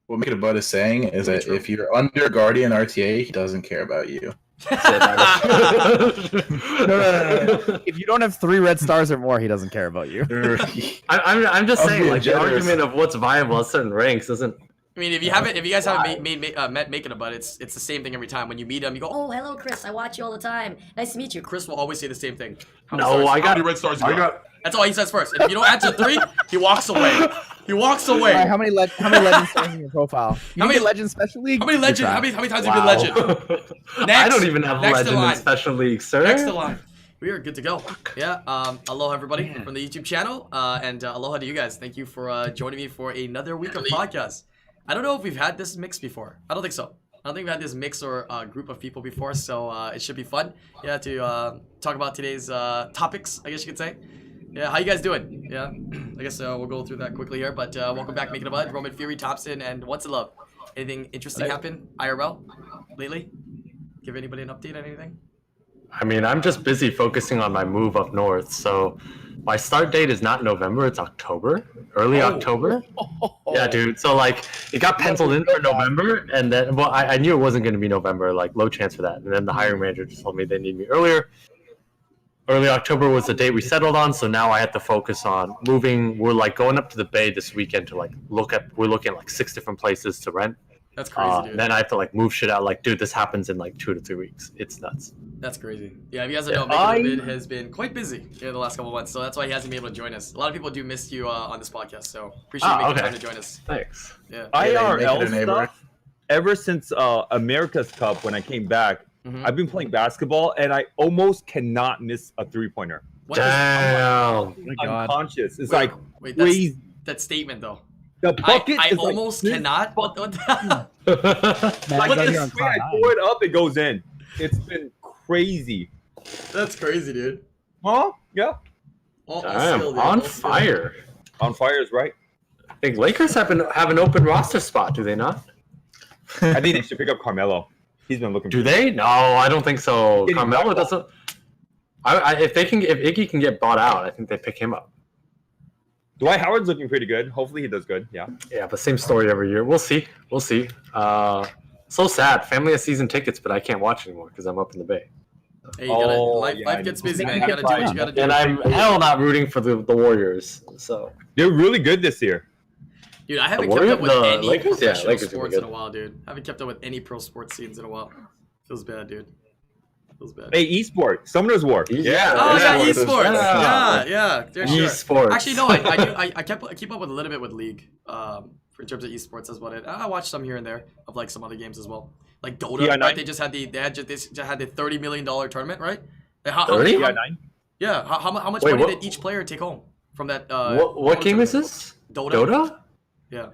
what Make It a Bud is saying is Really that true. if you're under Guardian RTA, he doesn't care about you. No. If you don't have 3 red stars or more, he doesn't care about you. I'm just I'm saying, being like, the generous. argument of what's viable at certain ranks doesn't. I mean, if you guys haven't met Making a Bud, it's the same thing every time. When you meet him, you go, "Oh, hello, Chris. I watch you all the time. Nice to meet you." Chris will always say the same thing. How many No, stars? I How got many red stars. You I got? got. That's all he says first. And if you don't answer 3, he walks away. He walks away. All right, how many legend stars in your profile? How many legend special league? How many legend? How many times have you been legend? I Next. don't even have Next in legend in line. special league, sir. Next in line. We are good to go. Yeah. Aloha everybody from the YouTube channel, and aloha to you guys. Thank you for joining me for another week of podcast. I don't know if we've had this mix before. I don't think so. I don't think we've had this mix or group of people before, so it should be fun. Yeah, to talk about today's topics, I guess you could say. Yeah, how you guys doing? Yeah, I guess we'll go through that quickly here. But welcome back, Making a Bud, Roman Fury, Thompson, and What's in Love. Anything interesting happen IRL lately? Give anybody an update on anything? I mean, I'm just busy focusing on my move up north, so my start date is not November, it's October, early October. Yeah, dude. So like, it got penciled in for November, and then I knew it wasn't going to be November, like low chance for that. And then the hiring manager just told me they need me earlier. Early October was the date we settled on, so now I have to focus on moving. We're like going up to the Bay this weekend to like we're looking at like 6 different places to rent. That's crazy, dude. Then I have to like move shit out. Like, dude, this happens in like 2 to 3 weeks. It's nuts. That's crazy. Yeah, if you guys don't know, Making a Bud has been quite busy in the last couple of months, so that's why he hasn't been able to join us. A lot of people do miss you on this podcast, so appreciate you making time to join us. Thanks. Yeah. IRL stuff, ever since America's Cup, when I came back, I've been playing basketball, and I almost cannot miss a 3-pointer. Damn. I'm conscious. It's Wait, crazy. that statement, though. The bucket I is almost like cannot. What the like I the way I throw it up, it goes in. It's been crazy. That's crazy, dude. Huh? Yeah. Damn, skill, dude. on All skill. fire. On fire is right. I think Lakers have an open roster spot, do they not? I think they should pick up Carmelo. He's been looking. Do they? No, I don't think so. Getting Carmelo back doesn't. If Iggy can get bought out, I think they pick him up. Dwight Howard's looking pretty good. Hopefully he does good. Yeah. Yeah, but same story every year. We'll see. We'll see. So sad. Family has season tickets, but I can't watch anymore because I'm up in the Bay. Hey, life gets busy, man. You gotta do what you gotta do. And I'm hell not rooting for the Warriors. So They're really good this year. Dude, I haven't The kept up with Warriors? any Lakers? Yeah, professional Lakers are sports in good. a while, dude. I haven't kept up with any pro sports scenes in a while. Feels bad, dude. Feels bad. Hey, esports, Summoner's War. Yeah. Oh yeah, esports. esports. Yeah. Sure. Esports. Actually, no. I keep up with a little bit with League. In terms of esports, that's about it. I watch some here and there of like some other games as well, like Dota. Yeah, right? They just had the $30 million tournament, right? How, 30? Yeah. How much Wait, money what? did each player take home from that? What game is this? Dota. Yeah.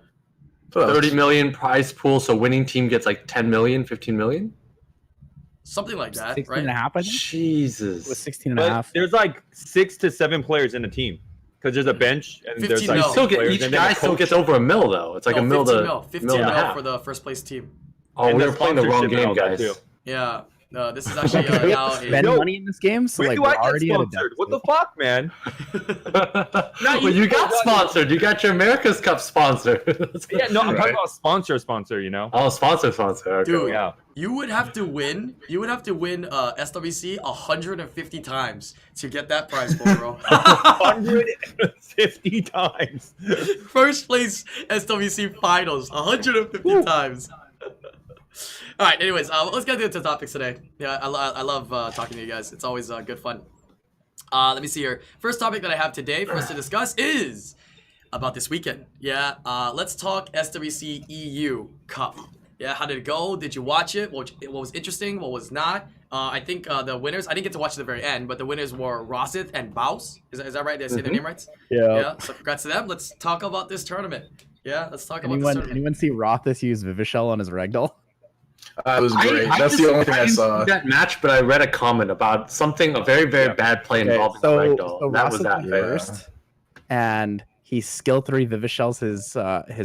30 million prize pool, so winning team gets like 10 million, 15 million? Something like that, 16 right? and a half, I think. Jesus. It was 16 and a But half. there's like 6 to 7 players in the team because there's a bench and 15 there's like mil. Still six players, each and then guy a still coach. gets over $1 million though. It's like No, a mil 15 to mil. 15 mil and a mil half. for the first place team. Oh, And we the were playing the wrong sponsorship and game, all that, guys. too. Yeah. No, this is actually We now have to spend Yo, money in this game, so Where like do we're I get already at a sponsored? What the fuck, man? Well, you got sponsored. You got your America's Cup sponsored. Yeah, no, I'm Right. talking about sponsor, you know? Oh, sponsor. Okay. Dude, Yeah. you would have to win SWC 150 times to get that prize pool, bro. 150 times. First place SWC finals 150 times. All right, anyways, let's get into the topics today. Yeah, I love talking to you guys. It's always good fun. Let me see here. First topic that I have today for us to discuss is about this weekend. Yeah, let's talk SWC EU Cup. Yeah, how did it go? Did you watch it? What was interesting? What was not? I think the winners, I didn't get to watch at the very end, but the winners were Rossith and Baus. Is that right? Did I say their name right? Yeah, so congrats to them. Let's talk about this tournament. Yeah, let's talk about this tournament. Anyone see Rothis use Vivishell on his ragdoll? It was great. That's the only thing I didn't saw. see that match, but I read a comment about something, a very, very bad play involving so Ragdoll. That was Rothis that. went first, and he skill 3 Vivishells his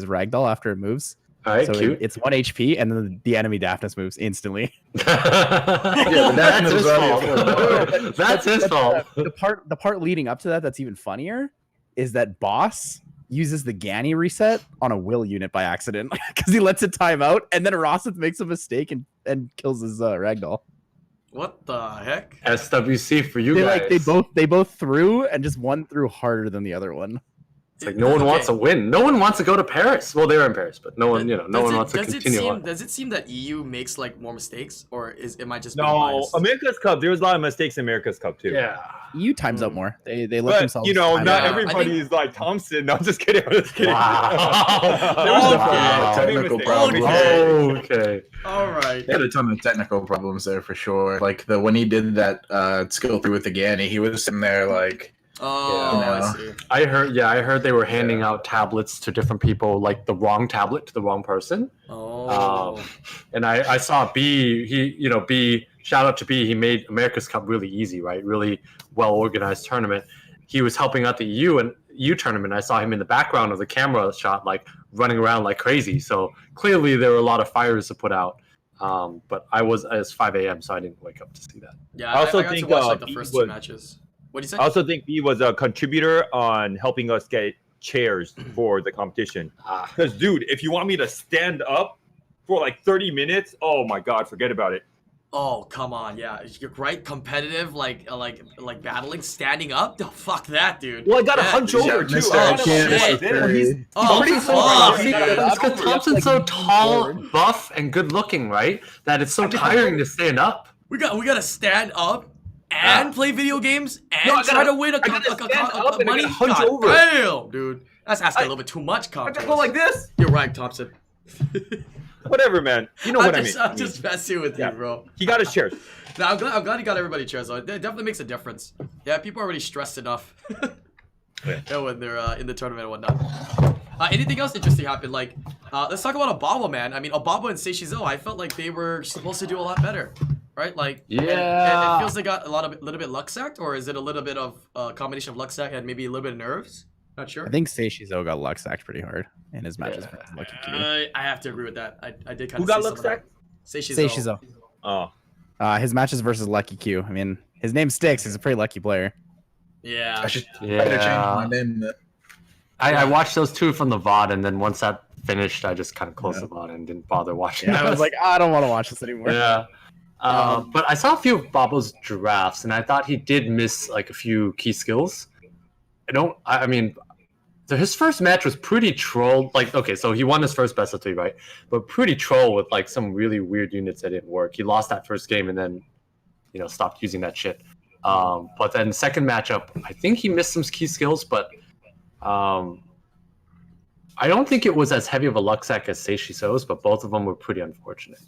ragdoll after it moves. All right, So cute. it's 1 HP, and then the enemy Daphnis moves instantly. That's his fault. That's his fault. The part leading up to that that's even funnier is that Boss uses the Ganny reset on a will unit by accident because he lets it time out, and then Rossith makes a mistake and kills his ragdoll. What the heck? SWC for you They guys. they both threw, and just one threw harder than the other one. It's like no one wants to win. No one wants to go to Paris. Well, they were in Paris, but no one, no one wants to continue on. Does it seem that EU makes like more mistakes, or it might just be No, biased? America's Cup. There was a lot of mistakes in America's Cup too. Yeah. EU times out more. They let But themselves. you know, time not out. everybody is like Thompson. No, I'm just kidding. I'm just kidding. Wow. There was Wow. definitely Technical mistakes. problem. Okay. All right. He had a ton of technical problems there for sure. Like when he did that skill 3 with the Ganny, he was sitting there like, Oh, Yeah. I see. I heard they were handing out tablets to different people, like the wrong tablet to the wrong person. Oh. And I saw B. B. Shout out to B. He made America's Cup really easy, right? Really well organized tournament. He was helping out the EU tournament. I saw him in the background of the camera shot, like running around like crazy. So clearly there were a lot of fires to put out. But it's 5 a.m., so I didn't wake up to see that. Yeah, I also got think, to watch like the B first was- 2 matches. What do you say? I also think he was a contributor on helping us get chairs for the competition. Because, dude, if you want me to stand up for like 30 minutes, oh my God, forget about it. Oh, come on, yeah, you're right. Competitive, like battling, standing up. Oh, fuck that, dude. Well, I got to Yeah, hunch dude. over too. Mr. I Shit. gotta Can't Well, he's Oh, pretty fuck. See, it's because Thompson's so tall, buff, and good looking, right? That it's so tiring to stand up. We gotta stand up and play video games and No, I try gotta- to win I gotta stand up and I money. gotta hunch God over. damn, dude. That's asking a little bit too much, I confidence. just go like this. You're right, Thompson. Whatever, man. You know what I mean. I'm just messing with Yeah. you, bro. He got his chairs. No, I'm glad he got everybody chairs though. It definitely makes a difference. Yeah, people are already stressed enough. Yeah, when they're in the tournament and whatnot. Anything else interesting happened? Like, let's talk about Obama, man. I mean, Obama and Seishizo, I felt like they were supposed to do a lot better, right? Like, Yeah. it feels they got a little bit luck sacked, or is it a little bit of a combination of luck sack and maybe a little bit of nerves? Not sure. I think Seishizo got luck sacked pretty hard in his matches versus Lucky Q. I have to agree with that. I did kind Who of got see luck some of that. Seishizo. Oh. His matches versus Lucky Q. I mean, his name sticks. He's a pretty lucky player. Yeah. I should better change my name. I watched those 2 from the VOD, and then once that finished, I just kind of closed the VOD and didn't bother watching Yeah, I those. was like, I don't want to watch this anymore. Yeah. But I saw a few of Babo's drafts, and I thought he did miss like a few key skills. I mean, so his first match was pretty troll. Like, okay, so he won his first best of 3, right? But pretty troll with like some really weird units that didn't work. He lost that first game and then, stopped using that shit. But then second matchup, I think he missed some key skills, but I don't think it was as heavy of a luck sack as Seishizo's, but both of them were pretty unfortunate.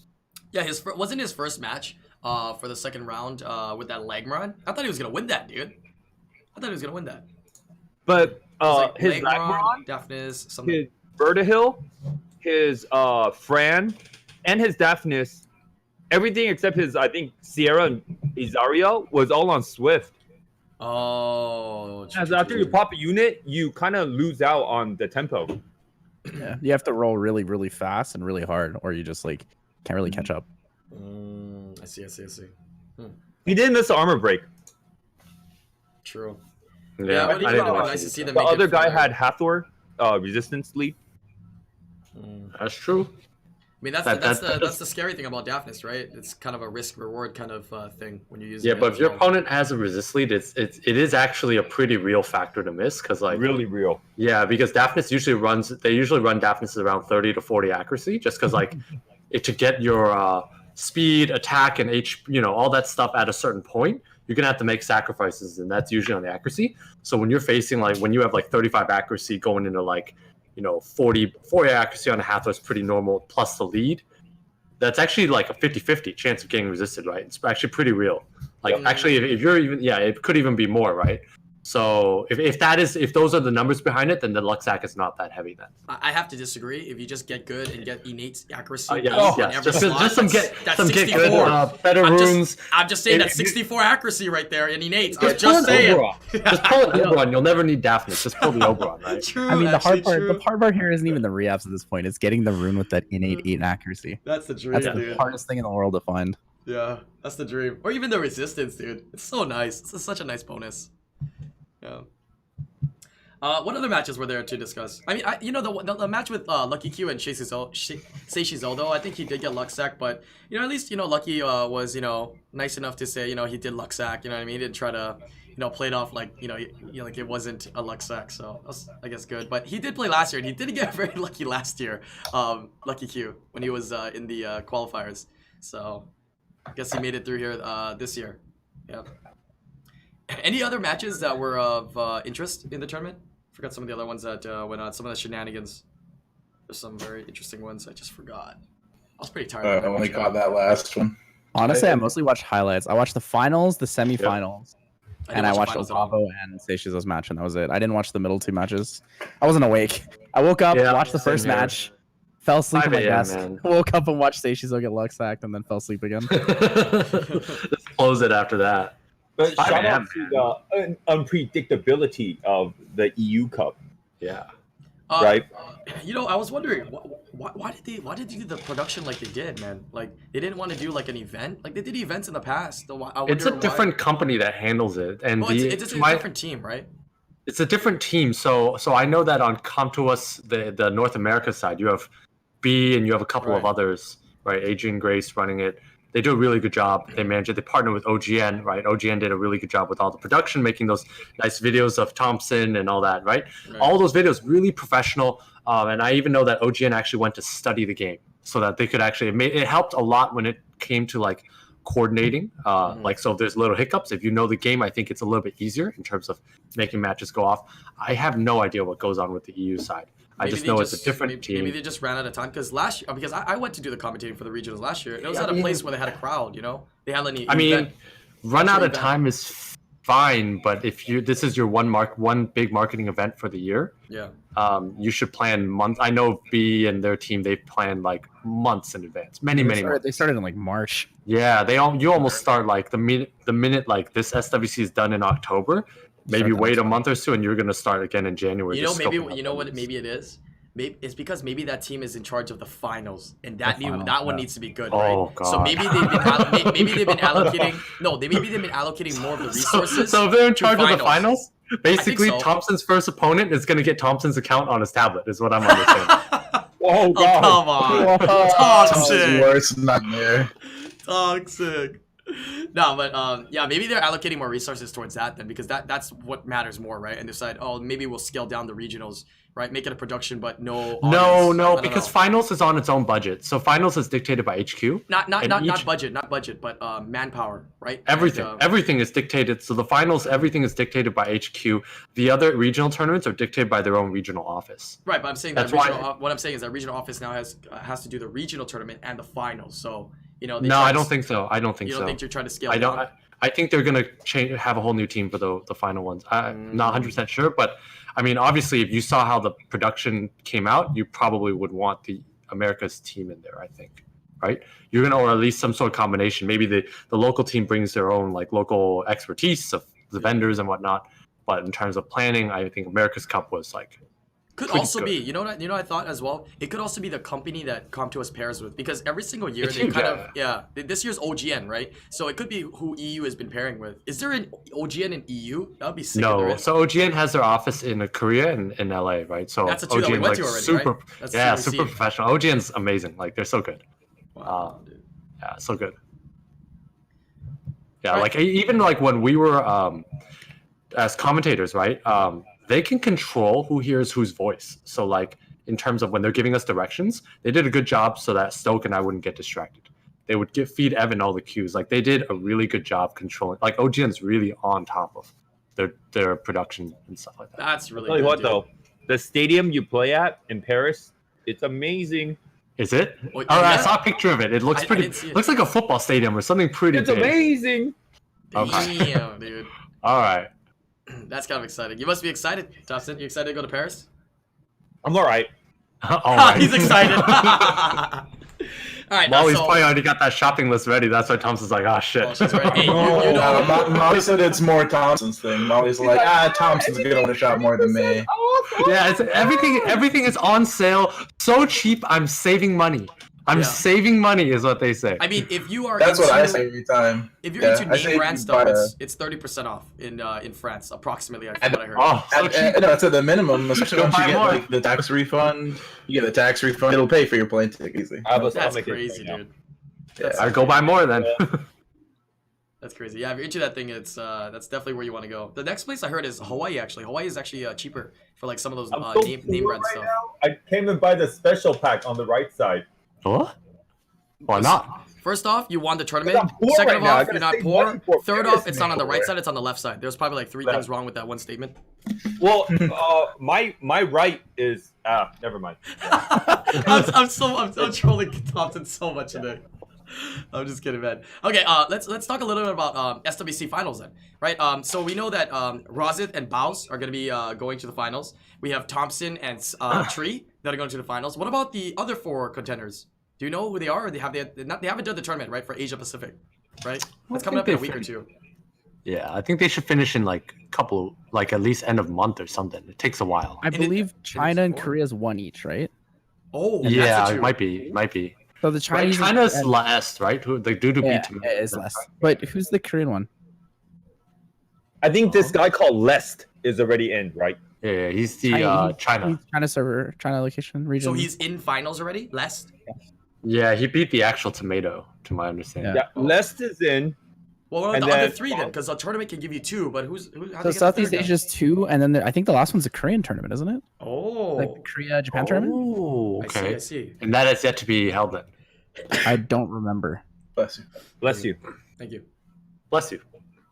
Yeah, wasn't his first match for the second round with that leg run. I thought he was gonna win that, dude. I thought he was gonna win that. But It was like his Lagron, Lagron, Daphnis, something. his Vertihil, his Fran, and his Daphnis, everything except his, I think, Sierra and Izario was all on Swift. Oh. As after you pop a unit, you kind of lose out on the tempo. Yeah, you have to roll really, really fast and really hard, or you just like can't really catch up. I see. He did miss the armor break. True. Yeah, but I it didn't would watch be nice to it. see them. The make it other guy fair. had Hathor resistance lead. That's true. I mean, that's the scary thing about Daphnis, right? It's kind of a risk reward kind of thing when you use. Yeah, but if your opponent has a resist lead, it is actually a pretty real factor to miss because like Really real. yeah, because Daphnis usually run Daphnis around 30 to 40 accuracy just because like to get your speed, attack, and all that stuff at a certain point, you're gonna have to make sacrifices, and that's usually on the accuracy. So when you're facing when you have like 35 accuracy going into like 40 accuracy on a Hathor is pretty normal plus the lead. That's actually like a 50-50 chance of getting resisted, right? It's actually pretty real. Like actually, if you're even it could even be more, right? So if those are the numbers behind it, then the luck sack is not that heavy then. I have to disagree. If you just get good and get innate accuracy, Yes, on yes. every Just slot, some that's get 64. good, better runes. I'm just saying If- that's 64 accuracy right there in innate. Just I'm just saying. Just pull an Oberon. You'll never need Daphnis. Just pull the Oberon, right? True. I mean, the hard actually part, true. here isn't even the re-ups at this point. It's getting the rune with that innate 8 accuracy. That's the dream, That's dude. the hardest thing in the world to find. Yeah, that's the dream. Or even the resistance, dude. It's so nice. It's such a nice bonus. Yeah. What other matches were there to discuss? I mean, the match with Lucky Q and Seishizo, though, I think he did get luck sack, but at least Lucky was nice enough to say he did luck sack. You know what I mean? He didn't try to play it off like like it wasn't a luck sack. So that's, I guess, good. But he did play last year, and he did get very lucky last year. Lucky Q when he was in the qualifiers. So I guess he made it through here this year. Yeah. Any other matches that were of interest in the tournament? Forgot some of the other ones that went on. Some of the shenanigans. There's some very interesting ones I just forgot. I was pretty tired. I only caught that last one. Honestly, I mostly watched highlights. I watched the finals, the semifinals, and I watched Olavo and Seishizo's match, and that was it. I didn't watch the middle two matches. I wasn't awake. I woke up, watched the first match, fell asleep at my desk, woke up and watched Seishizo get luck sacked, and then fell asleep again. Just close it after that. But shout out to the unpredictability of the EU Cup. Yeah. Right. I was wondering why did they do the production like they did, man? Like they didn't want to do like an event. Like they did events in the past. It's a different company that handles it, and it's a different team, right? It's a different team. So I know that on Come To Us, the North America side, you have B and you have a couple of others, right? Adrian Grace running it. They do a really good job. They manage it. They partner with OGN, right? OGN did a really good job with all the production, making those nice videos of Thompson and all that, right? All those videos, really professional. And I even know that OGN actually went to study the game so that they could actually, it helped a lot when it came to like coordinating. Like, so if there's little hiccups, if you know the game, I think it's a little bit easier in terms of making matches go off. I have no idea what goes on with the EU side. I just know it's a different team. Maybe they just ran out of time because because I went to do the commentating for the regionals last year. It was at a place where they had a crowd. They had any. Run out of time is fine, but if this is your one big marketing event for the year, you should plan months. I know B and their team, they plan like months in advance, many months. They started in like March. Yeah, you almost start like the minute like this SWC is done in October. Maybe wait a month or so, and you're gonna start again in January. Maybe it is. Maybe it's because maybe that team is in charge of the finals, and that one needs to be good, right? Oh, God. So maybe they've been allocating. No, they've been allocating more of the resources. So if they're in charge of the finals, basically so. Thompson's first opponent is gonna get Thompson's account on his tablet. Is what I'm understanding. Oh God! Come on, toxic. Worst nightmare. Toxic. No, but maybe they're allocating more resources towards that then, because that's what matters more, right? And decide, maybe we'll scale down the regionals, right? Make it a production, but no. No, because finals is on its own budget. So finals is dictated by HQ. Not budget, but manpower, right? Everything is dictated. So the finals, everything is dictated by HQ. The other regional tournaments are dictated by their own regional office. Right, but I'm saying what I'm saying is that regional office now has to do the regional tournament and the finals. So. No, I don't think so. I don't think so. You don't think you're trying to scale down? I think they're going to have a whole new team for the final ones. I'm not 100% sure, but I mean, obviously, if you saw how the production came out, you probably would want the America's team in there, I think, right? You're going to, or at least some sort of combination. Maybe the local team brings their own like local expertise of the vendors and whatnot. But in terms of planning, I think America's Cup was like could also good. Be, you know what I thought as well? It could also be the company that Come To Us pairs with, because every single year they this year's OGN, right? So it could be who EU has been pairing with. Is there an OGN in EU? That would be sick. No, so OGN has their office in Korea and in LA, right? So that's a two OGN, that we went to already, super, right? That's super professional. OGN's amazing. Like they're so good. Wow, dude. Yeah, so good. Yeah, like even like when we were as commentators, right? They can control who hears whose voice. So like in terms of when they're giving us directions, they did a good job so that Stoke and I wouldn't get distracted. They would feed Evan all the cues. Like they did a really good job controlling. Like OGN's really on top of their production and stuff like that. That's really I'll tell you good, what though, the stadium you play at in Paris, it's amazing. Is it? All right, I saw a picture of it. It looks pretty. Looks like a football stadium or something pretty. It's amazing. Okay. Damn, dude. All right. That's kind of exciting. You must be excited, Thompson. You excited to go to Paris? I'm all right. All right. He's excited. All right. Molly's probably already got that shopping list ready. That's why Thompson's like, oh shit. Oh, she's ready. Hey, Molly said it's more Thompson's thing. Molly's like, Thompson's going to shop more than me. Yeah, it's everything is on sale. So cheap, I'm saving money. I'm saving money, is what they say. I mean, if you are That's into, what I say every time. if you're into I say name brand you stuff, buy it's 30% off in France, approximately. From what I heard. Oh, so cheap. No, it's at the minimum, especially Go once you buy get more. like the tax refund. You get the tax refund; it'll pay for your plane ticket easy. I have a That's stomach ache crazy, right now. dude. Yeah. I'd go buy more then. That's crazy. Yeah, if you're into that thing, it's that's definitely where you want to go. The next place I heard is Hawaii. Actually, Hawaii is actually cheaper for like some of those I'm so name poor brand right stuff. now. I came and buy the special pack on the right side. What? Why not? First off, you won the tournament. I'm poor Second right of now. I all, gotta you're not save poor. money for Third Vegas, off, it's not on the man. right side. It's on the left side. There's probably like three things wrong with that one statement. Well, my right is never mind. I'm trolling Thompson so much today. I'm just kidding, man. Okay, let's talk a little bit about SWC finals then, right? So we know that Rozit and Baus are gonna be going to the finals. We have Thompson and Tree that are going to the finals. What about the other 4 contenders? Do you know who they are? Or they haven't done the tournament, right, for Asia Pacific, right? It's coming up in a week or 2. Yeah, I think they should finish in like a couple, like at least end of month or something. It takes a while. I believe China and Korea's 1 each, right? Oh, Yeah, that's it might be. So the Right, Chinese China's last, right? Who the dude who beat him? it is less. But who's the Korean one? I think this guy called Lest is already in, right? Yeah, he's the China. He's China server, China location region. So he's in finals already? Last? Yeah, he beat the actual Tomato, to my understanding. Yeah, Lest is in. Well, what And about the other then- 3 then? Because a tournament can give you 2, but who? How So do you get the Southeast third guy? Asia's 2, and then I think the last one's a Korean tournament, isn't it? Oh, Like the Korea Japan tournament. Oh, okay. I see. And that has yet to be held then. I don't remember. Bless you. Bless you. Thank you. Bless you.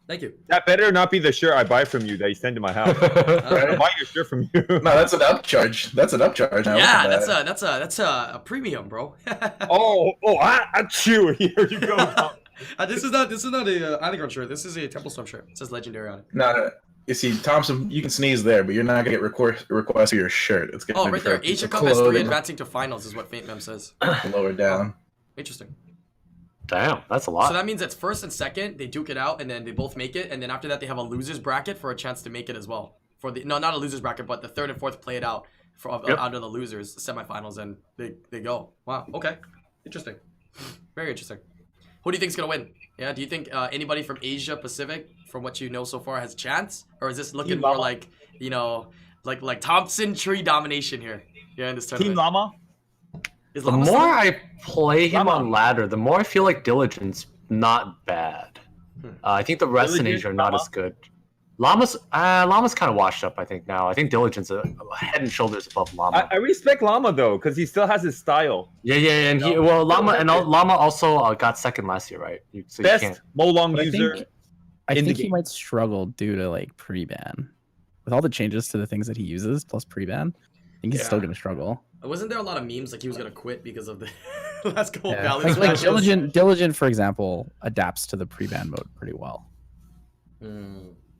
Thank you. That better not be the shirt I buy from you that you send to my house. I buy your shirt from you. No, that's an upcharge. That's an upcharge. I Yeah, like that's a premium, bro. I chew. Here you go. Tom. This is not a IslandGrown shirt. This is a Temple Storm shirt. It says legendary on it. No, you see, Thompson, you can sneeze there, but you're not gonna get requests for your shirt. It's gonna Oh, be right there. for Asia the Cup has 3 clothing, advancing to finals, is what Faint Mem says. lower down. Interesting. Damn, that's a lot. So that means it's first and second, they duke it out, and then they both make it, and then after that they have a losers bracket for a chance to make it as well. For the not a losers bracket, but the 3rd and 4th play it out for out of the losers, the semifinals, and they go. Wow. Okay. Interesting. Very interesting. Who do you think's gonna win? Yeah. Do you think anybody from Asia Pacific, from what you know so far, has a chance, or is this looking more like like Thompson Tree domination here? Yeah, in this tournament. Team Llama. Is The Llama more still- I play him on ladder, the more I feel like Diligent's not bad. I think the rest in Diligent, Asia are not Llama? as good. Llama's kind of washed up, I think, now. I think Diligent's a head and shoulders above Llama. I respect Llama though, because he still has his style. Yeah, and Llama also got second last year, right? So you Best can't. Molong But I user. think, I in the think he game. might struggle due to like pre-ban. With all the changes to the things that he uses plus pre-ban, I think he's still gonna struggle. Wasn't there a lot of memes like he was gonna quit because of the last couple Yeah. balance Like matches? Diligent, for example, adapts to the pre-ban mode pretty well.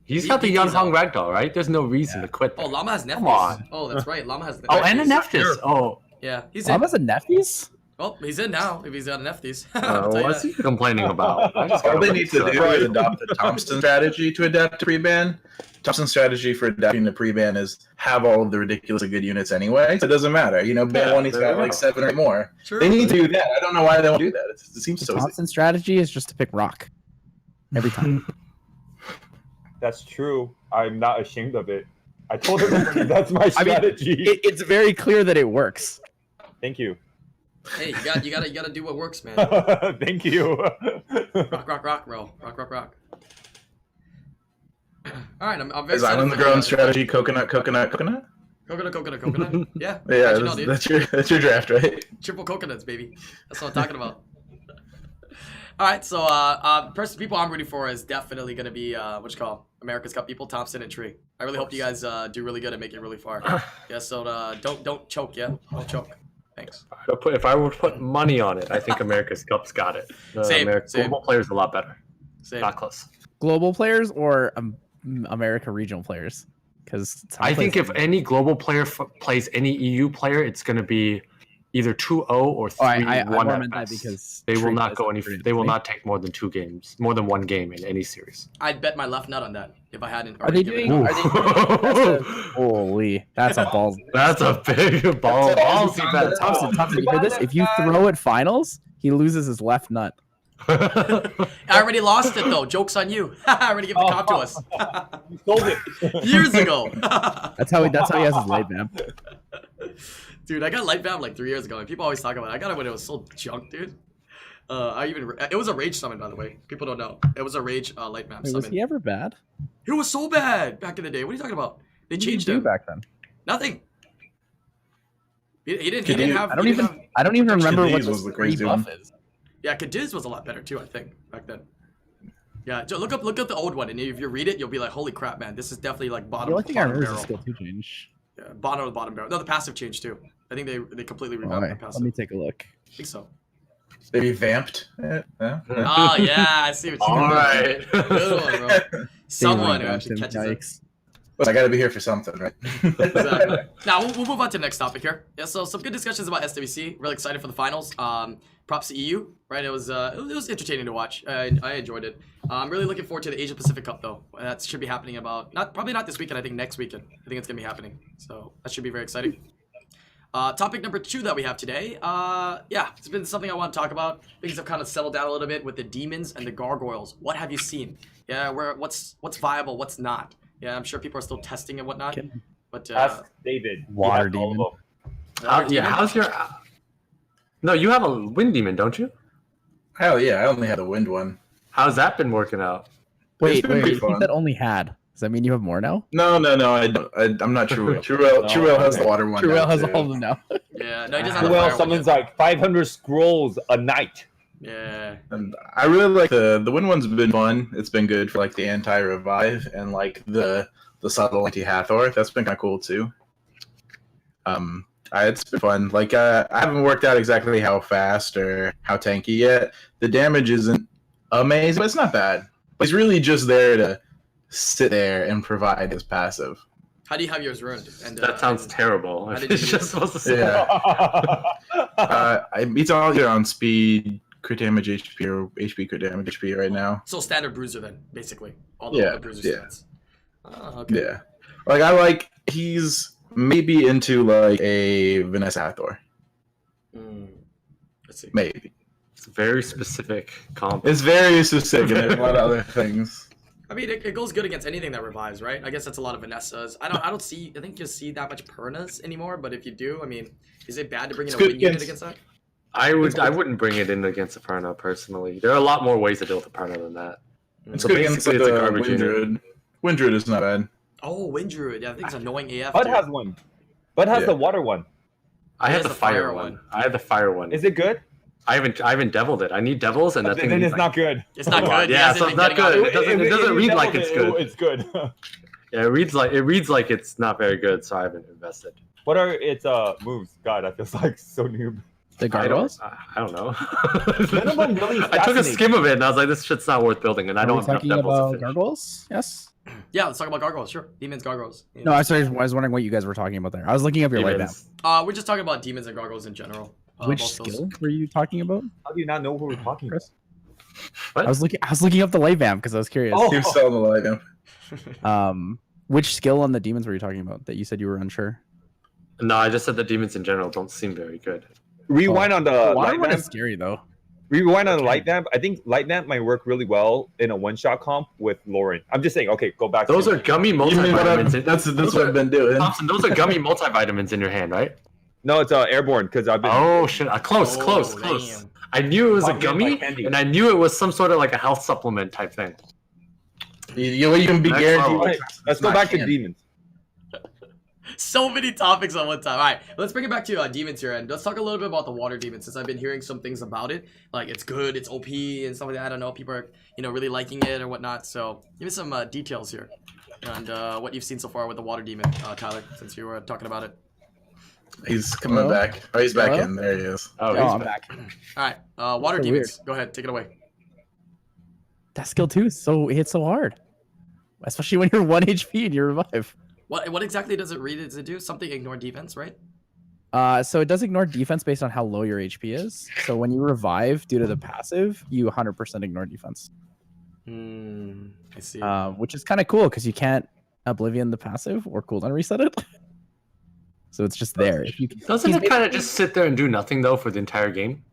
He's got the He's Young out. Hong Ragdoll, right? There's no reason to quit. Oh, Llama has Come Nephthys. on. Oh, that's right. Llama has. Oh, and a Nephthys. Nephthys. Oh, Yeah, he's in. Llama's a Nephthys? Well, he's in now. If he's got an Nephthys. I'll tell you what's that. he complaining about? I just All gotta they wait need to till- do is adopt the Thompson strategy to adapt to pre-ban. Thompson's strategy for adapting to pre-ban is have all of the ridiculously good units anyway. So it doesn't matter. You know, ban one, he's there got you like go. 7 or more. True. They need to do that. I don't know why they won't do that. It seems The so easy. Thompson strategy is just to pick rock every time. That's true. I'm not ashamed of it. I told everybody that's my I mean, strategy. it's very clear that it works. Thank you. Hey, you gotta do what works, man. Thank you. Rock, bro. Rock. All right, I'm very Is excited for IslandGrown the- strategy coconut? Coconut. Yeah. Yeah, how'd you know, dude? That's your draft, right? Triple coconuts, baby. That's what I'm talking about. All right, so people I'm rooting for is definitely gonna be America's Cup people, Thompson and Tree. I really hope you guys do really good and make it really far. Yeah, so don't choke, yeah, don't choke. Thanks. If I were to put money on it, I think America's Cup's got it. Same. Global players a lot better. Same. Not close. Global players or America regional players? Because I think if any global player plays any EU player, it's going to be either 2-0 or 3-1 I more at meant that best. because They will Tree not does go it any. pretty They will easily. not take more than one game in any series. I'd bet my left nut on that if I hadn't. Are they already doing? given Are it. they doing? Holy, that's a ball. That's a big ball. Ballsy bet. Thompson, you hear this? If you throw it finals, he loses his left nut. I already lost it though. Joke's on you. I already gave the cop to us You sold it. years ago. That's how he has his light vamp. Dude, I got light vamp like 3 years ago, and people always talk about it. I got it when it was so junk, dude. It was a rage summon, by the way. People don't know. It was a rage light vamp Wait, was summon. he ever bad? It was so bad back in the day. What are you talking about? They What did he changed do him. back then? Nothing. He didn't. He Could didn't you- have. I don't he didn't even. have- I don't even remember what Cadiz was the the crazy free buff one. is. Yeah, Cadiz was a lot better too. I think back then. Yeah, look up the old one, and if you read it, you'll be like, "Holy crap, man! This is definitely like The bottom." only thing I bottom remember is the barrel. skill 2 change. Yeah, bottom of the bottom barrel. No, the passive changed too. I think they completely revamped the Alright, passive. let me take a look. I think so. They revamped it. Yeah. Oh yeah, I see what you All did. right. Good one, bro. Someone who actually catches it. Yikes. But I got to be here for something, right? Exactly. Now we'll move on to the next topic here. Yeah, so some good discussions about SWC. Really excited for the finals. Props to EU, right? It was entertaining to watch. I enjoyed it. I'm really looking forward to the Asia Pacific Cup though. That should be happening probably not this weekend. I think next weekend. I think it's gonna be happening. So that should be very exciting. Topic number 2 that we have today. Yeah, it's been something I want to talk about. Things have kind of settled down a little bit with the demons and the gargoyles. What have you seen? Yeah, what's viable, what's not? Yeah, I'm sure people are still testing and whatnot. But Ask David. Water He has all of demon. them. Yeah. How's your? No, you have a wind demon, don't you? Hell yeah, I only had the wind one. How's that been working out? Wait, been pretty you fun. said only had. Does that mean you have more now? No, I don't. I'm not Truel. Truel has the water one. Truel now, has too. all of them now. Yeah, no, he doesn't have the Well, fire one summons yet. like 500 scrolls a night. Yeah. And I really like the wind one's been fun. It's been good for like the anti-revive and like the subtle anti-Hathor. That's been kind of cool too. It's been fun. Like I haven't worked out exactly how fast or how tanky yet. The damage isn't amazing, but it's not bad. He's really just there to sit there and provide his passive. How do you have yours ruined? And That sounds terrible. how did It's you do just it? supposed to say. Yeah. It's all either on speed, crit damage HP, or HP crit damage HP right now. So standard bruiser then, basically. All the, Yeah, all the bruiser yeah. stats. Oh, okay. Yeah. He's maybe into like a Vanessa Hathor. Let's see. Maybe. It's very specific comp. It's very specific and there's a lot of other things. I mean, it goes good against anything that revives, right? I guess that's a lot of Vanessas. I think you see that much Pernas anymore, but if you do, I mean, is it bad to bring in It's a good win unit against- against that? I wouldn't bring it in against a Perna personally. There are a lot more ways to deal with a Perna than that. It's So good against basically, like, it's a the garbage Wind unit. Druid. Wind Druid is not bad. Oh, Wind Druid. Yeah, I think it's annoying AF. Bud dude. has one. Bud has Yeah. the water one. I have That's the the fire fire one. one. I have the fire one. Is it good? I haven't deviled it. I need devils, and that thing. Then needs, it's not good. It's not good. Yeah, He hasn't so been it's not getting out of good. It doesn't read like it's good. It's good. Yeah, it reads like it's not very good, so I haven't invested. What are its moves? God, I feel like so noob. The gargoyles? I don't know. None of them really I took a fascinate skim of it, and I was like, "This shit's not worth building," and I Are don't we have enough talking devils. about to finish. gargoyles? Yes. Yeah, let's talk about gargoyles. Sure, demons, gargoyles. Yeah. No, I was wondering what you guys were talking about there. I was looking up your light map. Demons. We're just talking about demons and gargoyles in general. Which both those. skill were you talking about, How do you not know what we're talking about? Chris? What? I was looking up the light vamp because I was curious. Oh. He was selling the light imp. Which skill on the demons were you talking about that you said you were unsure? No, I just said the demons in general don't seem very good. Rewind on the Water light one vamp. is scary though. Rewind on the light vamp. I think light vamp might work really well in a one-shot comp with Lauren. I'm just saying. Okay, go back. Those to are gummy You mean what multivitamins. that's what I've been doing. Thompson, those are gummy multivitamins in your hand, right? No, it's airborne because I've been. Oh shit! Close. Oh, Close. damn. I knew it was a Fucking gummy, like candy. and I knew it was some sort of like a health supplement type thing. You can be Next guaranteed. level. Right, let's go Not back to candy. demons. So many topics at one time. All right, let's bring it back to demons here, and let's talk a little bit about the water demon, since I've been hearing some things about it, like it's good, it's OP, and stuff like that. I don't know, people are really liking it or whatnot. So give me some details here, and what you've seen so far with the water demon, Tyler, since you were talking about it. He's coming Hello? back. Oh, he's back Hello? in. There he is. Oh, Oh, he's I'm back. back. All right, water So demons. Go ahead, take it away. That skill too is so it hits so hard, especially when you're 1 HP and you revive. What exactly does it read? Does it do something? Ignore defense, right? So it does ignore defense based on how low your HP is. So when you revive due to the passive, you 100% ignore defense. I see. Which is kind of cool because you can't Oblivion the passive or cooldown reset it. So it's just there. Doesn't it kind of just sit there and do nothing though for the entire game?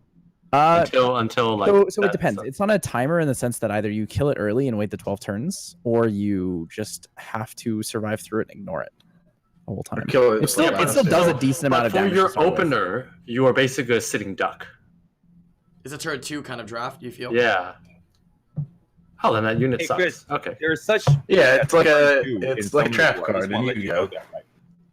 Until like. So it depends. It's on a timer in the sense that either you kill it early and wait the 12 turns, or you just have to survive through it and ignore it the whole time. It still does a decent amount of damage. For your opener, you are basically a sitting duck. Is a turn 2 kind of draft? You feel? Yeah. Oh, then that unit sucks. Chris, okay. There's such it's like a trap card. And you go.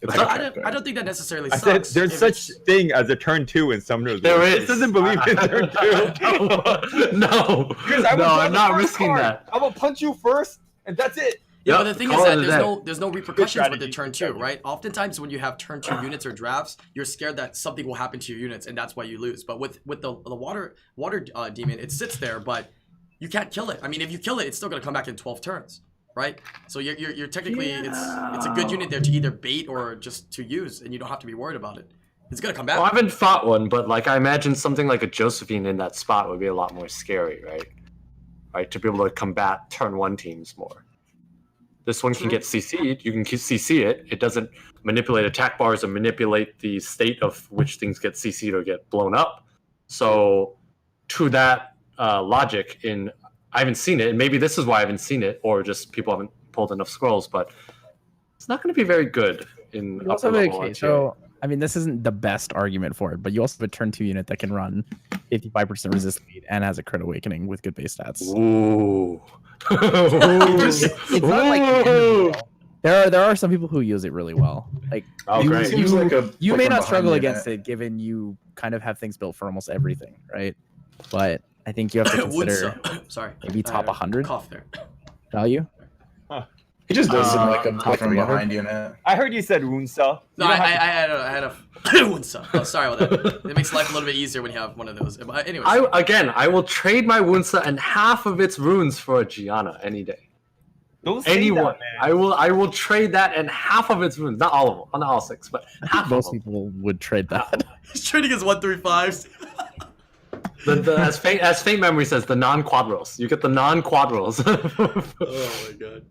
I don't think that necessarily sucks. I said there's such thing as a turn 2 in Summoner's There War. is. It doesn't believe in turn 2. No, I'm not risking that. I will punch you first, and that's it. Yeah, but the thing is that there's no repercussions with the turn 2, right? Oftentimes when you have turn 2 units or drafts, you're scared that something will happen to your units, and that's why you lose. But with the water demon, it sits there, but you can't kill it. I mean, if you kill it, it's still gonna come back in 12 turns, right? So you're technically it's a good unit there to either bait or just to use, and you don't have to be worried about it. It's gonna come back. Well, I haven't fought one, but like I imagine something like a Josephine in that spot would be a lot more scary, right? Right, to be able to combat turn 1 teams more. This one can get CC'd. You can CC it. It doesn't manipulate attack bars or manipulate the state of which things get CC'd or get blown up. So, to that logic, I haven't seen it, and maybe this is why I haven't seen it, or just people haven't pulled enough scrolls. But it's not going to be very good in upper level. Okay, so I mean, this isn't the best argument for it, but you also have a turn 2 unit that can run 55% resist speed and has a crit awakening with good base stats. Ooh. It's not like there are some people who use it really well. Like you may not struggle against it given you kind of have things built for almost everything, right? But I think you have to consider maybe top 100 cough there. Value. He just does it like a from behind unit. I heard you said Runsa. No, I had a Wunsa. Oh, sorry about that. It makes life a little bit easier when you have one of those. Anyways. I will trade my Wunsa and half of its runes for a Gianna any day. Don't say Anyone. that, man. I will trade that and half of its runes. Not all of them. Not all 6, but half Most of them. people would trade that. He's trading his 1-3-5s. As Faint Memory says, the non-quadrils. You get the non-quadrils. Oh my god!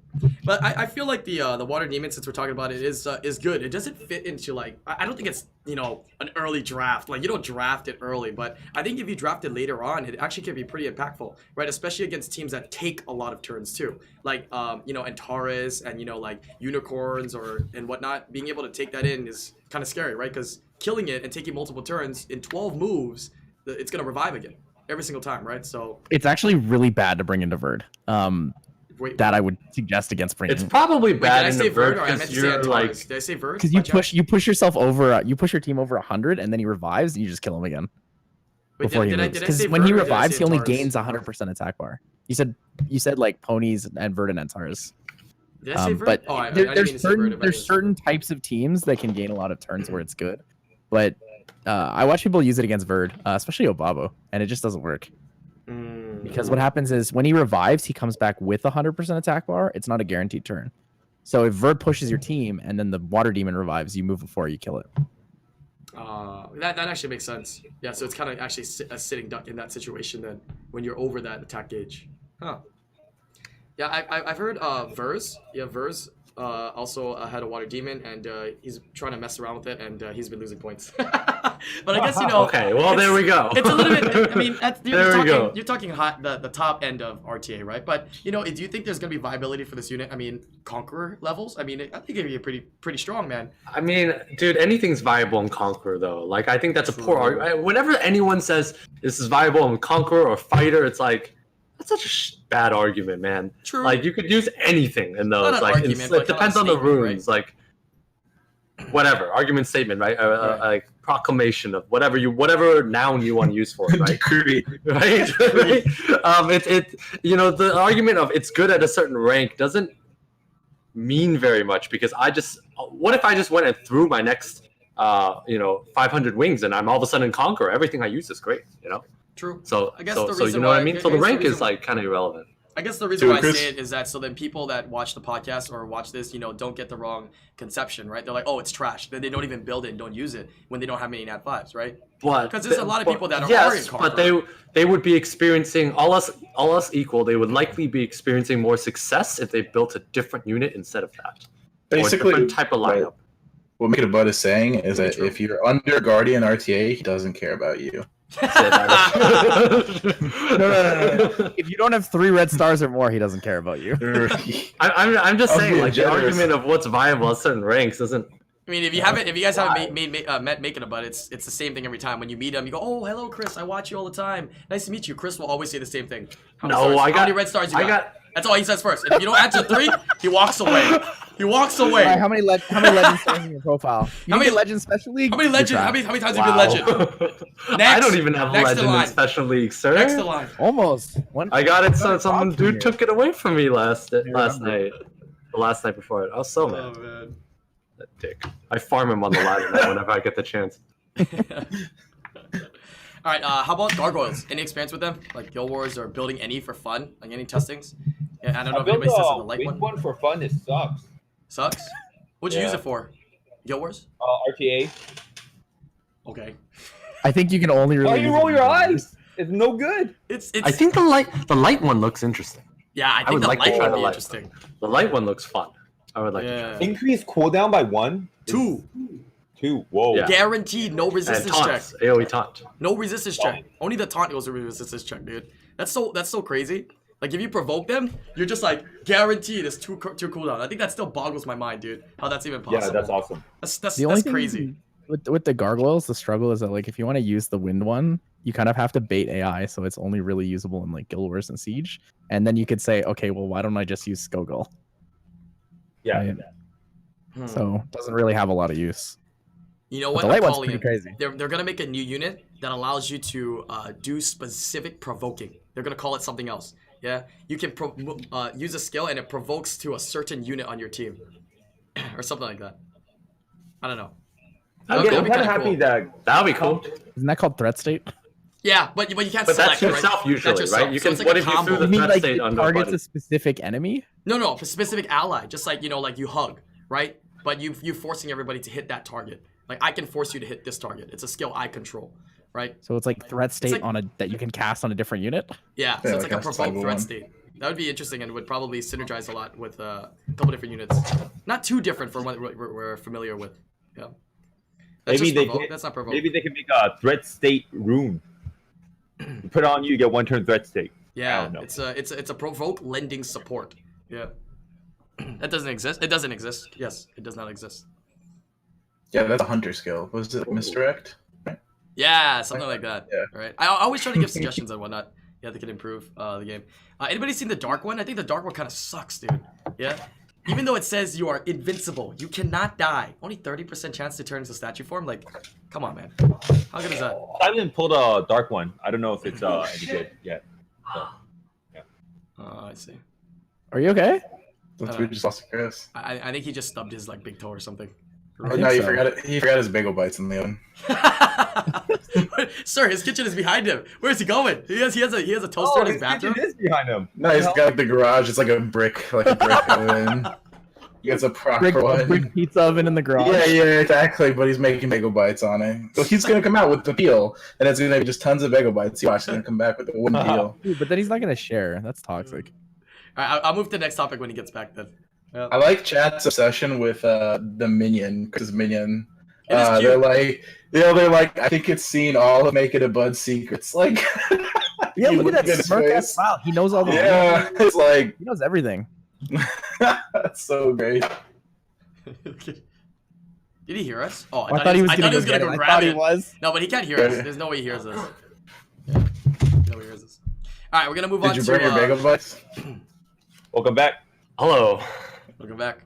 But I feel like the water demon, since we're talking about it, is good. It doesn't fit into like I don't think it's an early draft. Like you don't draft it early, but I think if you draft it later on, it actually can be pretty impactful, right? Especially against teams that take a lot of turns too, like Antares and like unicorns and whatnot. Being able to take that in is kind of scary, right? Because killing it and taking multiple turns in 12 moves. It's gonna revive again every single time, right? So it's actually really bad to bring into Verd. That I would suggest against bringing. It's probably bad in the Verd because you're like. Did I say Verd? Because you push yourself over. You push your team over 100, and then he revives, and you just kill him again. Wait, before he moves. Because when he revives, he only gains 100% attack bar. You said like ponies and Verd and Antares. Did I say Verd? But there's certain types of teams that can gain a lot of turns where it's good, but. I watch people use it against Verd, especially Obabo, and it just doesn't work. Because what happens is when he revives, he comes back with 100% attack bar. It's not a guaranteed turn. So if Verd pushes your team and then the water demon revives, you move before you kill it. That actually makes sense. Yeah, so it's kind of actually a sitting duck in that situation then when you're over that attack gauge. Huh. Yeah, I've heard Verz. Yeah, Verz. Also had a water demon, and he's trying to mess around with it, and he's been losing points. But I guess Okay, well there we go. It's a little bit. I mean, you're talking the top end of RTA, right? But do you think there's gonna be viability for this unit? I mean, Conqueror levels. I mean, I think it'd be pretty strong, man. I mean, dude, anything's viable in Conqueror though. Like, I think that's a poor argument. Whenever anyone says this is viable in Conqueror or Fighter, it's like. That's such a bad argument, man. True. Like you could use anything in those. Not an like argument, it depends on the runes. Right? Like whatever argument statement, right? Like proclamation of whatever noun you want to use for it, right? Decree. Right. The argument of it's good at a certain rank doesn't mean very much because what if I just went and threw my next 500 wings and I'm all of a sudden Conqueror? Everything I use is great, True. So I guess you know what I mean? So the rank is like kind of irrelevant. I guess the reason Dude, why I Chris- say it is that so then people that watch the podcast or watch this, don't get the wrong conception, right? They're like, oh, it's trash. Then they don't even build it and don't use it when they don't have many Nat 5s, right? But 'Cause there's a lot of people that are yes, already but conqueror. they would be experiencing all else equal. They would likely be experiencing more success if they built a different unit instead of that. Or a Basically, different type of lineup. what Make It a Bud is saying is that True. if you're under Guardian RTA, he doesn't care about you. No. If you don't have 3 red stars or more, he doesn't care about you. I'm just I'm saying, being like generous. the argument of what's viable at certain ranks doesn't. I mean, if you guys haven't met Making a Bud, it's the same thing every time. When you meet him, you go, "Oh, hello, Chris. I watch you all the time. Nice to meet you." Chris will always say the same thing. How many stars? How many red stars you got? That's all he says first. And if you don't answer 3, he walks away. He walks away. All right, how many legend stars in your profile? You How how many- many legend special league? How many legend? How many times have you been legend? I Next. don't even have a Next in legend in line. special league, sir. Next to line. Almost. One. I got it. So some Here. dude took it away from me last night. remember. The last night before it. I was so mad. Oh man. That dick. I farm him on the ladder now whenever I get the chance. All right. How about gargoyles? Any experience with them, like Guild Wars or building any for fun, like any testings? Yeah, I don't know I if built anybody says a in the light wing one. one for fun. It sucks. Sucks. What'd you use Yeah. it for? Guild Wars? RTA. Okay. I think you can only really. Why you use roll it your in eyes? It's no good. It's. I think the light one looks interesting. Yeah, I I think would the like to light try would the be light. interesting. The light one looks fun. I would like to try. Yeah. Increase cooldown by 1. 2. 2. Whoa. Yeah. Guaranteed no And resistance check. taunts. AoE taunt. No resistance check. Only the taunt goes with resistance check, dude. That's so crazy. Like if you provoke them, you're just like guaranteed it's two cooldown. I think that still boggles my mind, dude. How that's even possible. Yeah, that's awesome. That's The only thing crazy. with the gargoyles, the struggle is that like if you want to use the wind one, you kind of have to bait AI, so it's only really usable in like Guild Wars and Siege. And then you could say, okay, well, why don't I just use Skogul? Yeah. Right. Hmm. So it doesn't really have a lot of use. You know But what? the light one's Napoleon, pretty crazy. They're gonna make a new unit that allows you to do specific provoking. They're gonna call it something else. Yeah, you can use a skill and it provokes to a certain unit on your team, or something like that. I don't know. I'm That'd kind be of kinda happy cool. that. That would be cool. Isn't that called threat state? Yeah, but you can't But select that's it, yourself right? usually, That's yourself. right? You So can. it's like What a if you combo. threw the You mean threat like state it on targets nobody? a specific enemy? No, a specific ally, just like like you hug, right? But you forcing everybody to hit that target. Like I can force you to hit this target. It's a skill I control, right? So it's like threat state like- on that you can cast on a different unit. Yeah, so Yeah, it's like like a that's provoke the threat one. state. That would be interesting and would probably synergize a lot with a couple different units. Not too different from what we're familiar with. Yeah. That's Maybe just they provoke. can- That's not provoke. Maybe they can make a threat state rune. You put it on you, you get 1 turn threat state. I Yeah, don't know. it's a provoke lending support. Yeah. That doesn't exist. It doesn't exist. Yes, it does not exist. Yeah, that's a hunter skill. Was it misdirect? Yeah, something like that. Yeah. Right. I always try to give suggestions on whatnot. Yeah, they can improve the game. Anybody seen the dark one? I think the dark one kind of sucks, dude. Yeah. Even though it says you are invincible, you cannot die. Only 30% chance to turn into statue form. Like, come on, man. How good is that? Silent pulled a dark one. I don't know if it's any good yet. So. Oh, I see. Are you okay? That's we just lost to Chris. I think he just stubbed his like big toe or something. Oh, no, you so. forgot it. He forgot his bagel bites in the oven. Sir, his kitchen is behind him. Where's he going? He has a toaster in his bathroom. It is behind him. No, he's got like the garage. It's like a brick oven. He gets a proper Brick, one. brick pizza oven in the garage. Yeah, exactly. But he's making bagel bites on it. So he's gonna come out with the peel, and it's gonna be just tons of bagel bites. You watch, he's gonna come back with a wooden peel. Dude, but then he's not gonna share. That's toxic. All right, I'll move to the next topic when he gets back then. Yeah. I like chat's obsession with the minion, Chris Minion. It is cute. They're like, they're like, I think it's seen all of Make It a Bud secrets. Like, Yeah, you look at at that his smirk ass face. smile. He knows all the. Yeah, it's like He knows everything. that's so great. Did he hear us? Oh, I thought he was gonna go get it. grab I thought he it. was. No, but he can't hear us. There's no way he hears us. Yeah. No way he hears us. All right, we're gonna move on Did you to. bring your bagel bites? Welcome back. Hello. Welcome back.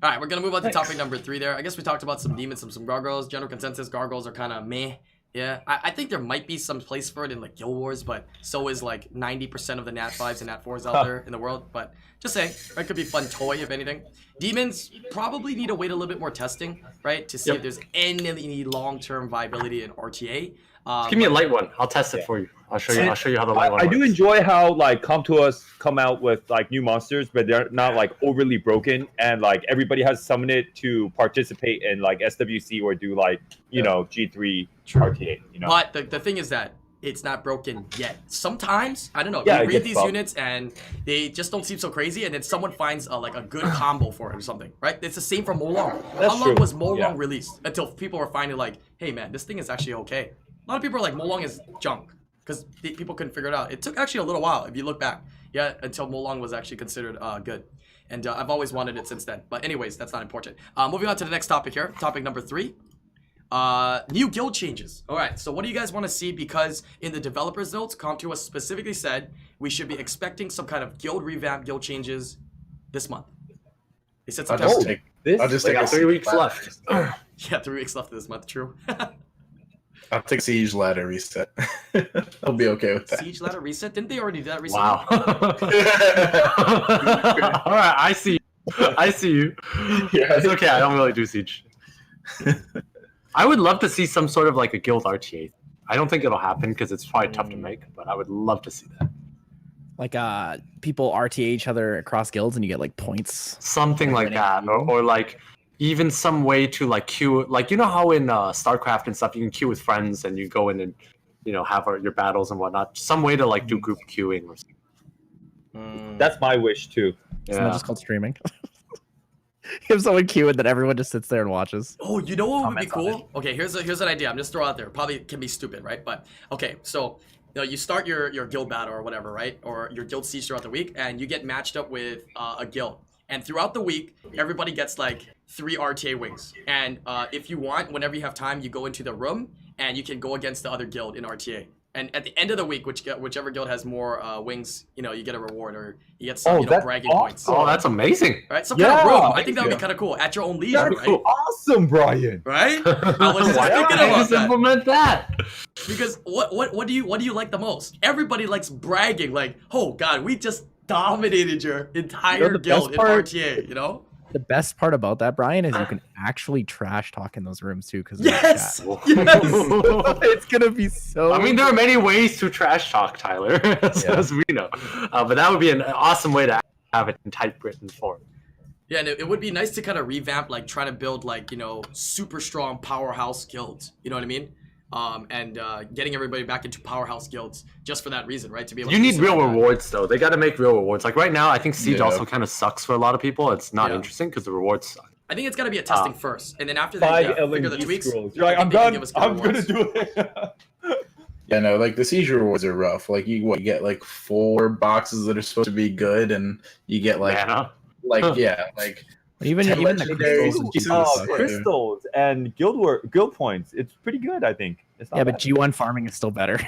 All right, we're gonna move on to topic number 3. There, I guess we talked about some demons, some gargoyles. General consensus: gargoyles are kind of meh. Yeah, I think there might be some place for it in like Guild Wars, but so is like 90% of the Nat 5s and Nat 4s out there in the world. But just saying, it could be a fun toy if anything. Demons probably need to wait a little bit more testing, right, to see if there's any long-term viability in RTA. Give me a light one. I'll test it for you. I'll show you how the light one I works. do enjoy how like Come To Us come out with like new monsters, but they're not like overly broken, and like everybody has summoned it to participate in like SWC or do like G3 RTA. But the thing is that it's not broken yet. Sometimes, I don't know, Yeah, you it read gets these bugged. units and they just don't seem so crazy, and then someone finds like a good combo for it or something, right? It's the same for Molong. That's How long true. was Molong Yeah. released until people were finding like, hey man, this thing is actually okay. A lot of people are like, Molong is junk, because people couldn't figure it out. It took actually a little while, if you look back, until Molong was actually considered good. And I've always wanted it since then. But anyways, that's not important. Moving on to the next topic here. Topic number 3. New guild changes. All right, so what do you guys want to see? Because in the developers notes, Comtua specifically said we should be expecting some kind of guild revamp, guild changes this month. They said I'll sometime. just take We a got 3 weeks left. Yeah, 3 weeks left of this month. True. I'll take Siege Ladder reset. I'll be okay with that. Siege ladder reset. Didn't they already do that recently? Wow. All right, I see you. Yeah. It's okay. I don't really do Siege. I would love to see some sort of like a guild RTA. I don't think it'll happen because it's probably tough to make, but I would love to see that. Like people RTA each other across guilds and you get like points. Something like that, or like even some way to like queue, like how in StarCraft and stuff you can queue with friends and you go in and have your battles and whatnot. Some way to like do group queuing or something. That's my wish too. It's not just called streaming. Have someone queue it that everyone just sits there and watches. Oh, you know what would be Comments on cool? Okay, here's an idea. I'm just throwing out there. Probably can be stupid, right? But okay, so you start your guild battle or whatever, right? Or your guild siege throughout the week, and you get matched up with a guild. And throughout the week, everybody gets like 3 RTA wings. And if you want, whenever you have time, you go into the room and you can go against the other guild in RTA. And at the end of the week, whichever guild has more wings, you get a reward or you get some that's bragging awesome. points. Oh, that's amazing. Right? Some kind of room. Yeah, I think that would be kind of cool. At your own leisure, That'd be right? cool. Awesome, Brian. Right? I was just Why thinking don't I about just that. implement that? Because what do you like the most? Everybody likes bragging, like, oh god, we just dominated your entire the guild best in part- RTA, The best part about that, Brian, is you can actually trash talk in those rooms too. Because Yes! Yes! it's gonna be so. I mean, there are many ways to trash talk, Tyler, as we know. But that would be an awesome way to have it in typewritten form. Yeah, and it would be nice to kind of revamp, like, trying to build, like, super strong powerhouse guilds. You know what I mean? And getting everybody back into powerhouse guilds just for that reason, right? To be able. You to need do real something like that. rewards, though. They got to make real rewards. Like right now, I think Siege Yeah. also kind of sucks for a lot of people. It's not interesting because the rewards suck. I think it's got to be a testing first, and then after that, 5 figure the LNG tweaks. scrolls. You're like, I I'm think they can done. give us good I'm gonna rewards. do it. Yeah, no, like the Siege rewards are rough. Like you get like 4 boxes that are supposed to be good, and you get like Mana. even ten the legendary crystals and pieces. G1 Oh, stuff. crystals and guild points. It's pretty good, I think. It's not Yeah, but bad. G1 farming is still better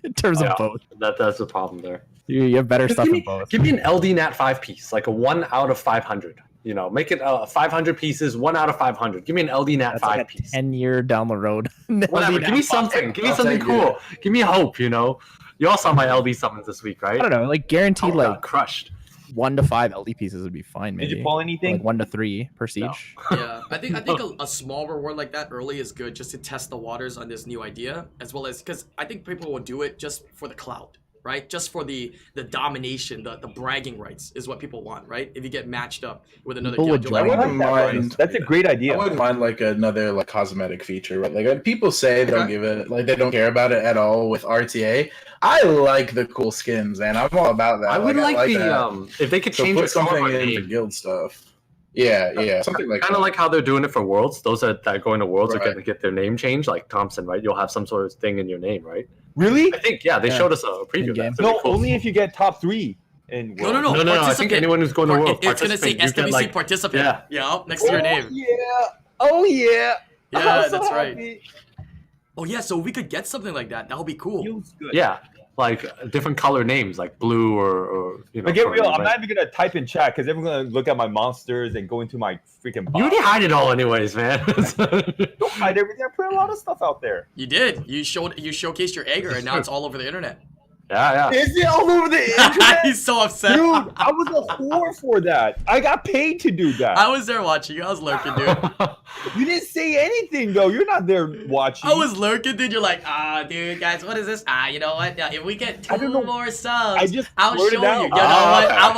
in terms Yeah. of both. That's the problem there. You have better stuff in both. Give me an LD Nat 5 piece, like a 1 out of 500. Make it 500 pieces, 1 out of 500. Give me an LD Nat That's 5 like a piece. 10-year down the road. Whatever. Give me something. Give me I'll something take cool. Give me hope. You all saw my LD summons this week, right? I don't know, like guaranteed, Oh, like God, crushed. 1 to 5 LD pieces would be fine. Maybe Did you pull anything? like 1 to 3 per siege. Yeah, I think a small reward like that early is good, just to test the waters on this new idea, as well as because I think people will do it just for the clout, right? Just for the domination, the bragging rights is what people want, right? If you get matched up with another People guild, would you're like, join. I wouldn't mind. That's a great I idea. wouldn't mind like another like cosmetic feature, right? Like people say they don't Okay. give it, like they don't care about it at all with RTA. I like the cool skins, man. I'm all about that. I would like the that. if they could So change put the color something of my into name. guild stuff. Yeah, something like Kind of that. like how they're doing it for Worlds. Those that are going to Worlds are Right. going to get their name changed, like Thompson, right? You'll have some sort of thing in your name, right? Really? I think, yeah, they Yeah. showed us a preview. of In-game. that. So No, cool. only if you get top 3 in no, no, World. no, No, I think participant. anyone who's going to Worlds, It's gonna say participant, you SWC get, like, participant. yeah. Next to your name. Yeah. Oh yeah. Yeah, I'm so that's right. happy. Oh yeah, so we could get something like that. That would be cool. Feels good. Yeah, like different color names, like blue or But get for real, me, I'm right? not even gonna type in chat because everyone's gonna look at my monsters and go into my freaking box. You already hide it all, anyways, man. Don't hide everything. I put a lot of stuff out there. You did. You showcased your Aegir, and now it's all over the internet. Yeah. Is it all over the internet? He's so upset. Dude, I was a whore for that. I got paid to do that. I was there watching you. I was lurking, dude. You didn't say anything though. You're not there watching. I was lurking, dude. You're like, dude, guys, what is this? You know what? If we get 2 more subs, I'll show you. You know what? I'm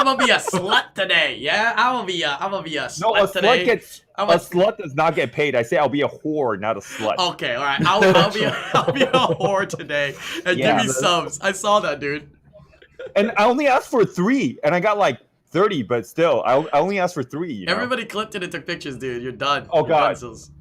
gonna be a slut today. Yeah, I'm gonna be a slut no, a today. A slut does not get paid. I say I'll be a whore, not a slut. Okay, all right. I'll be a whore today and give me subs. I saw that, dude. And I only asked for 3, and I got like 30, but still, I only asked for 3. You know? Everybody clipped it and took pictures, dude. You're done. Oh, God.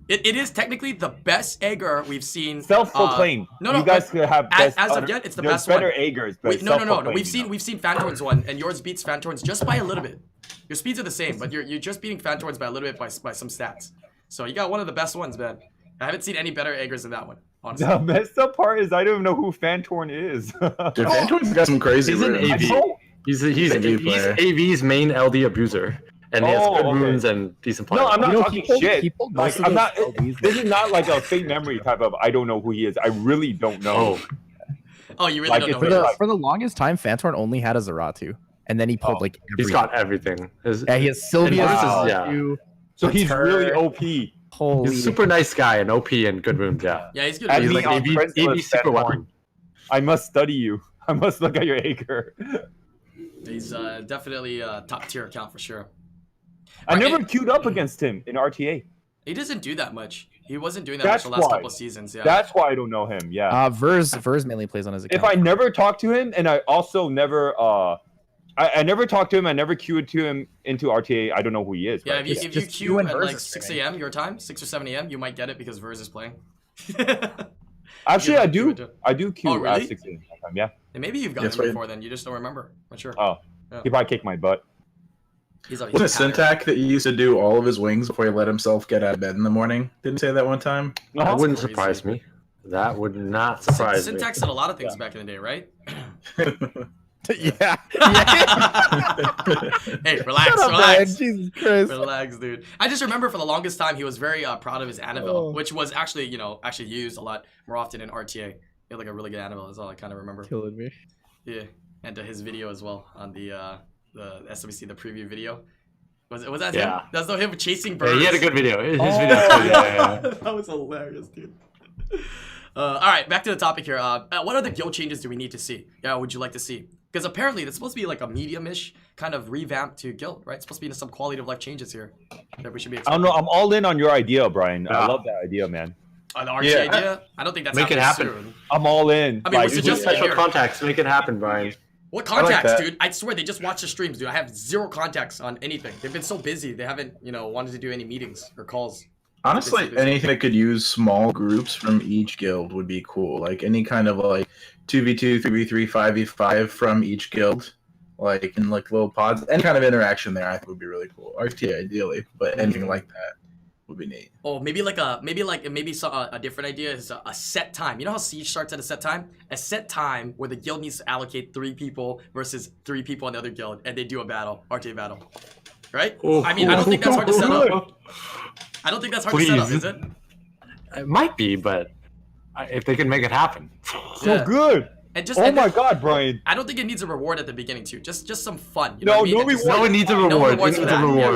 It is technically the best egger we've seen. Self-proclaimed. No, you guys could have best, as of yet, it's the best better one. eggers, but No. We've seen Fantorn's one, and yours beats Fantorn's just by a little bit. Your speeds are the same, but you're just beating Fantorn's by a little bit by some stats. So you got one of the best ones, man. I haven't seen any better eggers than that one. Honestly. The messed up part is I don't even know who Fantorn is. Dude, Fantorn's got some crazy. He's an AV. He's AV's main LD abuser, and he has good runes and decent players. No, I'm not talking shit. Like, I'm not. This is not like a fake memory type of. I don't know who he is. I really don't know. Oh, you really don't know who he is. For the longest time, Fantorn only had a Zeratu, and then he pulled like. He's got everything. Yeah, he has Sylvia. So he's really OP. Holy. He's a super nice guy and OP and good runes. Yeah. Yeah, he's good. He's like AV super weapon. I must study you. I must look at your acre. He's definitely a top tier account for sure. I never queued up against him in RTA. He doesn't do that much. He wasn't doing that much the last couple of seasons. Yeah. That's why I don't know him. Yeah. Verz mainly plays on his account. If I never talked to him, and I also never I never talked to him. I never queued to him into RTA. I don't know who he is. Yeah, right? if you queue at like 6 a.m. your time, 6 or 7 a.m., you might get it because Verz is playing. Actually, I do. I do queue really? at 6 a.m. time. Yeah. And maybe you've gotten him before then. You just don't remember. Not sure. Oh, he probably kicked my butt. Wasn't it Syntac that used to do all of his wings before he let himself get out of bed in the morning? Didn't say that one time? No, that wouldn't surprise me. That would not surprise me. Syntax said a lot of things back in the day, right? Yeah. Hey, relax. Man. Jesus Christ. Relax, dude. I just remember for the longest time he was very proud of his Annabelle, which was actually, used a lot more often in RTA. He had like a really good Annabelle. That's all I kind of remember. Killing me. Yeah, and his video as well on the SWC, the preview video. Was that him? That's not him chasing birds. Yeah, he had a good video. His video. Yeah. That was hilarious, dude. All right, back to the topic here. What other guild changes do we need to see? Yeah, would you like to see? Because apparently it's supposed to be like a medium-ish kind of revamp to guild, right? It's supposed to be some quality of life changes here that we should be expecting. I don't know. I'm all in on your idea, Brian. I love that idea, man. The RTA idea? I don't think that's make it happen. Soon. I'm all in. I mean, use special contacts. Make it happen, Brian. What contacts, dude? I swear they just watch the streams, dude. I have 0 contacts on anything. They've been so busy. They haven't, wanted to do any meetings or calls. Honestly, anything that could use small groups from each guild would be cool. Like any kind of like 2v2, 3v3, 5v5 from each guild. Like in like little pods. Any kind of interaction there I think would be really cool. RTA ideally, but anything like that would be neat. Oh, maybe a different idea is a set time. You know how Siege starts at a set time? A set time where the guild needs to allocate 3 people versus 3 people in the other guild, and they do a battle, RTA battle, right? I mean, I don't think that's hard to set up. I don't think that's hard to set up, is it? It might be, but if they can make it happen. So good. And just, my God, Brian. I don't think it needs a reward at the beginning too. Just some fun. No reward. No one needs a reward. No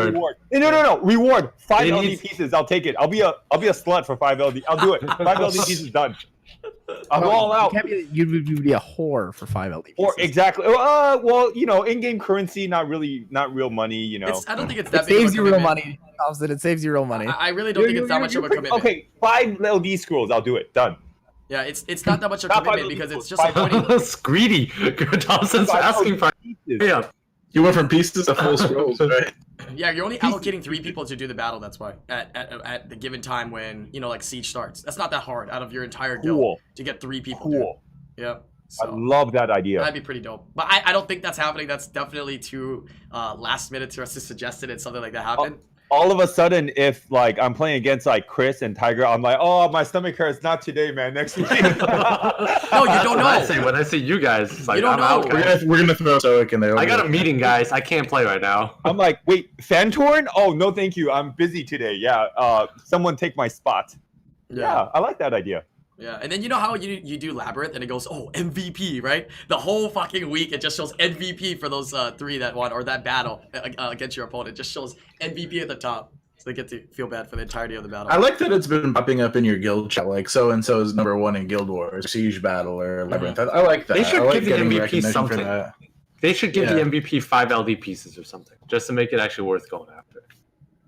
reward. No. Reward. 5 LD pieces. I'll take it. I'll be a slut for 5 LD. I'll do it. 5 LD pieces done. I'm all out. You'd be a whore for 5 LD pieces. Or exactly. Well, in-game currency, not real money. I don't think it's that. It saves you real money. It saves you real money. I really don't think it's that much of a commitment. Okay, 5 LD scrolls. I'll do it. Done. Yeah, it's not that much of a commitment because it's just avoiding. That's greedy. Thompson's asking for. Yeah. You went from pieces to full scrolls, right? Yeah, you're only allocating 3 people to do the battle. That's why at the given time when like Siege starts. That's not that hard out of your entire guild to get 3 people. Cool. Yeah. So, I love that idea. That'd be pretty dope. But I don't think that's happening. That's definitely too last minute to us to suggest it and something like that happen. All of a sudden, if like I'm playing against like Chris and Tiger, I'm like, oh, my stomach hurts. Not today, man. Next week. No, you don't know. When I see you guys, it's like, you don't know. We're gonna throw Stoic in there. I got a meeting, guys. I can't play right now. I'm like, wait, Fantorn? Oh no, thank you. I'm busy today. Yeah. Someone take my spot. Yeah, I like that idea. Yeah, and then you know how you do Labyrinth and it goes, oh, MVP, right? The whole fucking week it just shows MVP for those 3 that won, or that battle against your opponent. It just shows MVP at the top. So they get to feel bad for the entirety of the battle. I like that it's been popping up in your guild chat, like so-and-so is #1 in Guild Wars, Siege Battle, or Labyrinth. I like that. They should I like give the getting MVP recognition something. for that. They should give the MVP 5 LD pieces or something, just to make it actually worth going after.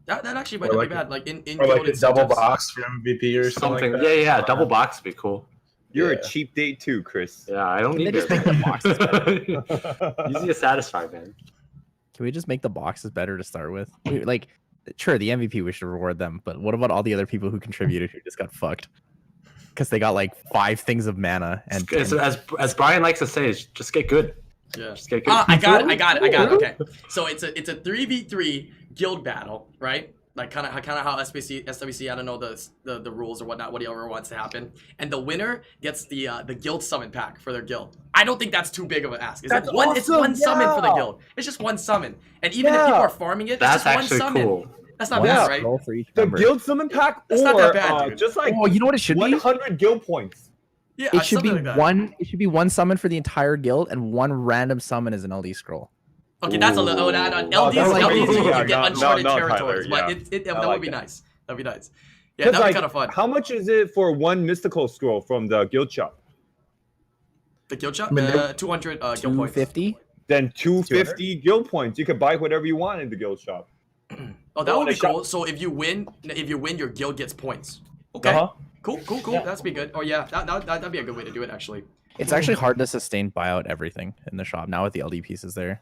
That actually might not be bad. Like in Or Guild, like a it's double just- box for MVP or something. Something. Like Yeah, double box would be cool. You're Yeah. a cheap date too, Chris. Yeah, I don't Can they need just make the boxes it. Easy to satisfy, man. Can we just make the boxes better to start with? Like, sure, the MVP, we should reward them, but what about all the other people who contributed who just got fucked? Because they got like 5 things of mana and As Brian likes to say, is just get good. Yeah. Just get good. I got it. Okay. So it's a 3v3 guild battle, right? Like kind of how SWC, I don't know the rules or whatnot, whatever wants to happen. And the winner gets the guild summon pack for their guild. I don't think that's too big of an ask. It's That's one awesome, summon for the yeah. guild. It's just one summon. And even if people are farming it, That's it's just one actually summon. cool. That's not one bad, right? scroll for each The member. guild summon pack, That's or not that bad, dude. just like Oh, you know what it should be? 100 guild points. Yeah, It should be something like that. one. It should be one summon for the entire guild, and one random summon is an LD scroll. Okay, that's a little. That's LDs like- you yeah, can get no, uncharted no, territories, Tyler, but yeah. that I would like be that. nice. That'd be nice. Yeah, 'Cause, that'd like, be kind of fun. How much is it for one mystical scroll from the guild shop? The guild shop, I mean, 200 guild points. 250. Then 250 guild points. You can buy whatever you want in the guild shop. Oh, that would be the shop. cool. So if you win, your guild gets points. Okay. Uh-huh. Cool. Yeah. That's be good. Oh yeah, that'd be a good way to do it actually. It's actually hard to sustain buyout everything in the shop now with the LD pieces there.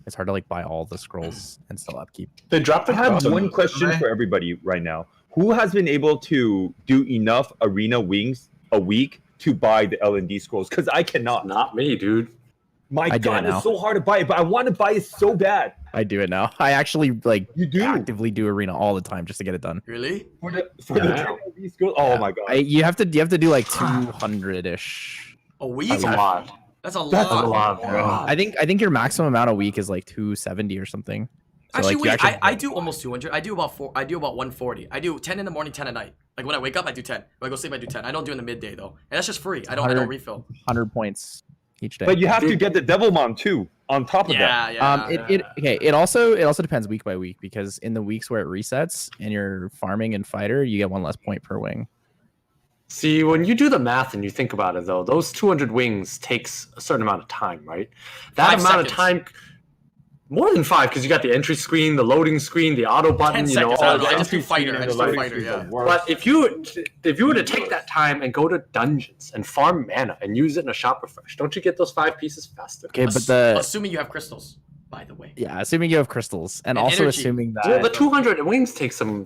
It's hard to like buy all the scrolls and still upkeep. They dropped the I have cost on one those, question didn't for everybody right now. Who has been able to do enough arena wings a week to buy the L&D scrolls? Because I cannot. Not me, dude. My I do God, it now. it's so hard to buy it, but I want to buy it so bad. I do it now. I actually like You do? actively do arena all the time just to get it done. Really? For the Yeah. L&D scrolls? Oh my God. You have to do like 200-ish. A week? That's a lot. That's a lot. That's That's a lot, bro. I think your maximum amount a week is like 270 or something. So, Actually, like, you wait. I do almost 200. I do about 140. I do 10 in the morning, 10 at night. Like when I wake up, I do 10. When I go sleep, I do 10. I don't do in the midday though, and that's just free. I don't 100. refill. 100 points each day. But you have to get the Devilmon too on top of that. Yeah. It also depends week by week, because in the weeks where it resets and you're farming and fighter, you get 1 less point per wing. See, when you do the math and you think about it, though, those 200 wings takes a certain amount of time, right? That 5 amount of seconds. time, more than 5, because you got the entry screen, the loading screen, the auto 10 button, you know, seconds. all I don't know. that. I just do fighter. I just do fighter. Yeah. But if you were to take that time and go to dungeons and farm mana and use it in a shop refresh, don't you get those 5 pieces faster? Okay, but the Assuming you have crystals, by the way. yeah, assuming you have crystals, and And also energy. assuming that Well, the 200 wings take some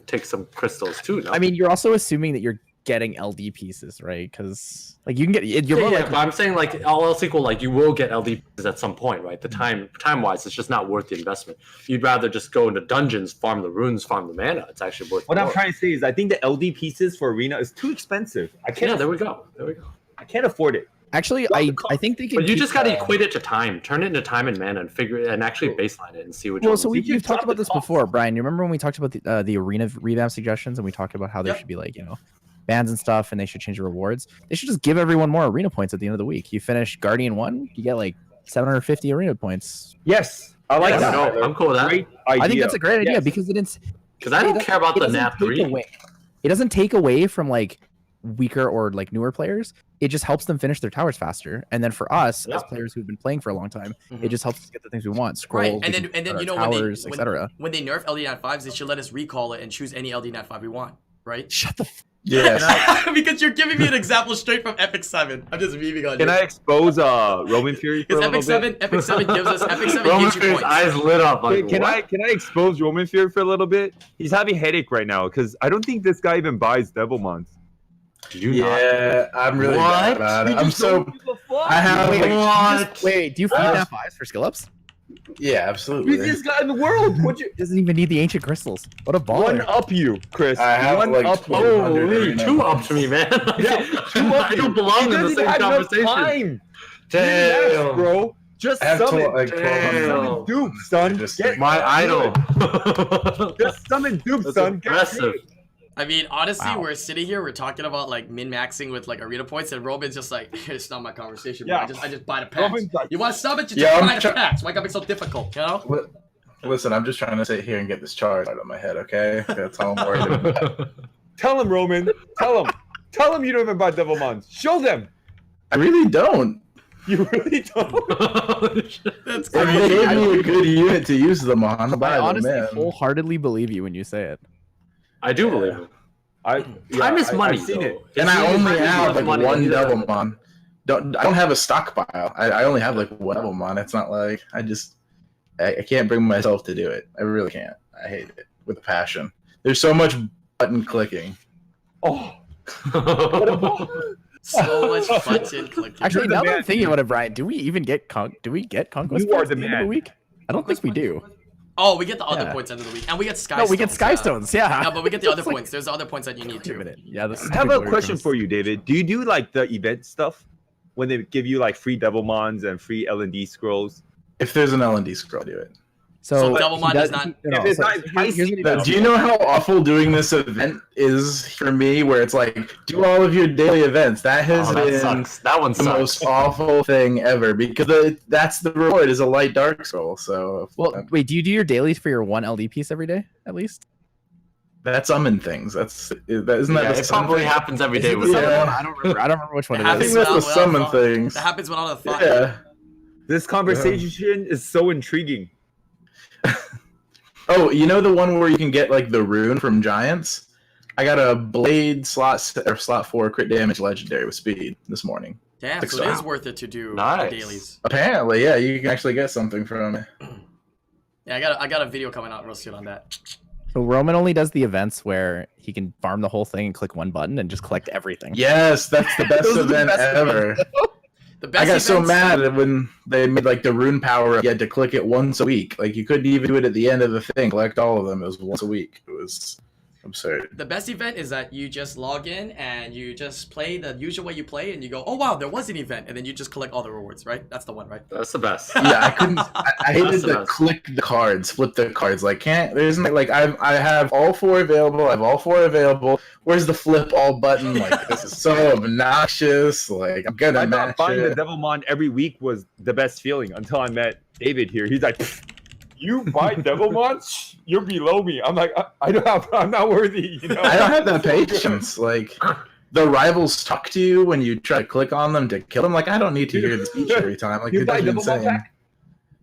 crystals too. No? I mean, you're also assuming that you're getting LD pieces, right? Because like you can get you're more yeah, like but I'm saying like all else equal, like you will get LD pieces at some point, right? The time wise, it's just not worth the investment. You'd rather just go into dungeons, farm the runes, farm the mana. It's actually worth. What I'm more. trying to say is, I think the LD pieces for arena is too expensive. I can't. Yeah, there we go. I can't afford it. actually I think they can. But you keep, just got to equate it to time, turn it into time and mana, and figure it and actually baseline it and see which Well, one. so You we've just talked drop about the this cost. before, Brian. You remember when we talked about the arena revamp suggestions, and we talked about how there Yep. should be like bans and stuff, and they should change the rewards. They should just give everyone more arena points at the end of the week. You finish Guardian 1, you get like 750 arena points. Yes, I like Yeah, that. no, I'm cool with that. Great idea. I think that's a great idea Yes. because it's Because I don't care about it the doesn't nap take 3. away- It doesn't take away from like weaker or like newer players. It just helps them finish their towers faster. And then for us as Yeah. players who've been playing for a long time, Mhm. it just helps us get the things we want. Right, Scrolls, and we then can you know towers, when etc. when they nerf LD Nat 5s, they should let us recall it and choose any LD Nat 5 we want, right? Shut the Yes. Because you're giving me an example straight from Epic 7. I'm just memeing on Can you. I expose Roman Fury for Because a little bit? Epic 7 gives us Epic 7 Roman gives you Fury's points. eyes lit up. Like, Can I what? expose Roman Fury for a little bit? He's having a headache right now because I don't think this guy even buys Devilmons. Do you not? Yeah, I'm really bad What? about it. I'm so. I have. Wait, Like, wait, do you feed Uh, that 5s for skill ups? yeah, absolutely. He's this guy in the world. What you Doesn't even need the ancient crystals. What a one baller. up you, Chris? I have, one like, up you. 1,200 Holy, arena 2 up points. to me, man. Yeah, two up I don't belong He in the doesn't same have enough conversation. time. Damn. Bro. Just I have summon. like 1,200. Damn. Duke, son. Just Get My idol. Just summon Duke, That's son. Get impressive. paid. I mean, honestly, Wow. we're sitting here, we're talking about like min-maxing with like arena points, and Roman's just like, it's not my conversation. Bro. Yeah. I just buy the packs. Roman's like- You want to sub it? You Yeah, just I'm buy the try- packs. Why gotta be so difficult? You know? Listen, I'm just trying to sit here and get this charge out of my head, okay? That's all I'm worried about. Tell him, Roman. Tell him. Tell him you don't even buy Devilmons. Show them. I really don't. You really don't. That's If they crazy. gave me a good unit to use them on, I'll buy I them, honestly man. wholeheartedly believe you when you say it. I do believe it. Time is money, I've seen though. it. And I only have like money. one Devilmon. I don't have a stockpile. I only have like one Devilmon. It's not like I can't bring myself to do it. I really can't. I hate it with a passion. There's so much button clicking. Oh. So much button clicking. Actually, the now that man. I'm thinking about it, Brian, do we even get Conquest? You are points the at end of man. week? I don't think we do. Oh, we get the other Yeah. points end of the week, and we get Sky No, we Stones, get Sky Stones. Yeah. Yeah, but we get the other It's like- points. There's the other points that you need Wait a too. minute. Yeah, this is I have a stupid. question for you, David. Do you do like the event stuff when they give you like free Devilmons and free L&D scrolls? If there's an L&D scroll, do it. So he Devilmon does- is not- no, If it's so not here's enticing what he But does. do you know how awful doing this event is for me? Where it's like, do all of your daily events. That has Oh, that been sucks. That one the sucks. most awful thing ever because that's the reward is a light dark scroll. So Well, wait, do you do your dailies for your one LD piece every day at least? that's summon things. Isn't Yeah, that the it summon probably thing? happens every Is day it the with summon Yeah. one? I don't remember. I don't remember which one It it I happens think is. that's the without summon thought. things. That happens without a thought. Yeah. This conversation is so intriguing. Oh, you know the one where you can get like the rune from giants? I got a blade slot 4 crit damage legendary with speed this morning. Damn, Six so it is round. worth it to do Nice. the dailies. Apparently, yeah, you can actually get something from it. Yeah, I got a video coming out real soon on that. So Roman only does the events where he can farm the whole thing and click one button and just collect everything. Yes, that's the best Those are the event best ever. The best I got so events- mad when they made like the rune power. You had to click it once a week. Like you couldn't even do it at the end of the thing. Collect all of them. It was once a week. It was absurd. The best event is that you just log in and you just play the usual way you play, and you go, oh wow, there was an event, and then you just collect all the rewards, right? That's the one, right? That's the best. Yeah, I couldn't. I hated That's the to best. click the cards, flip the cards. Like can't. There's like I have all 4 available. I have all 4 available. Where's the flip all button? Like this is so obnoxious. Like I'm gonna I thought match buying the it. Devilmon every week was the best feeling until I met David here. He's like, "You buy Devilmon? You're below me." I'm like, I don't have. I'm not worthy. You know. I don't have that patience. Like the rivals talk to you when you try to click on them to kill them. Like I don't need to hear the speech every time. Like You it's buy insane. Devilmon pack?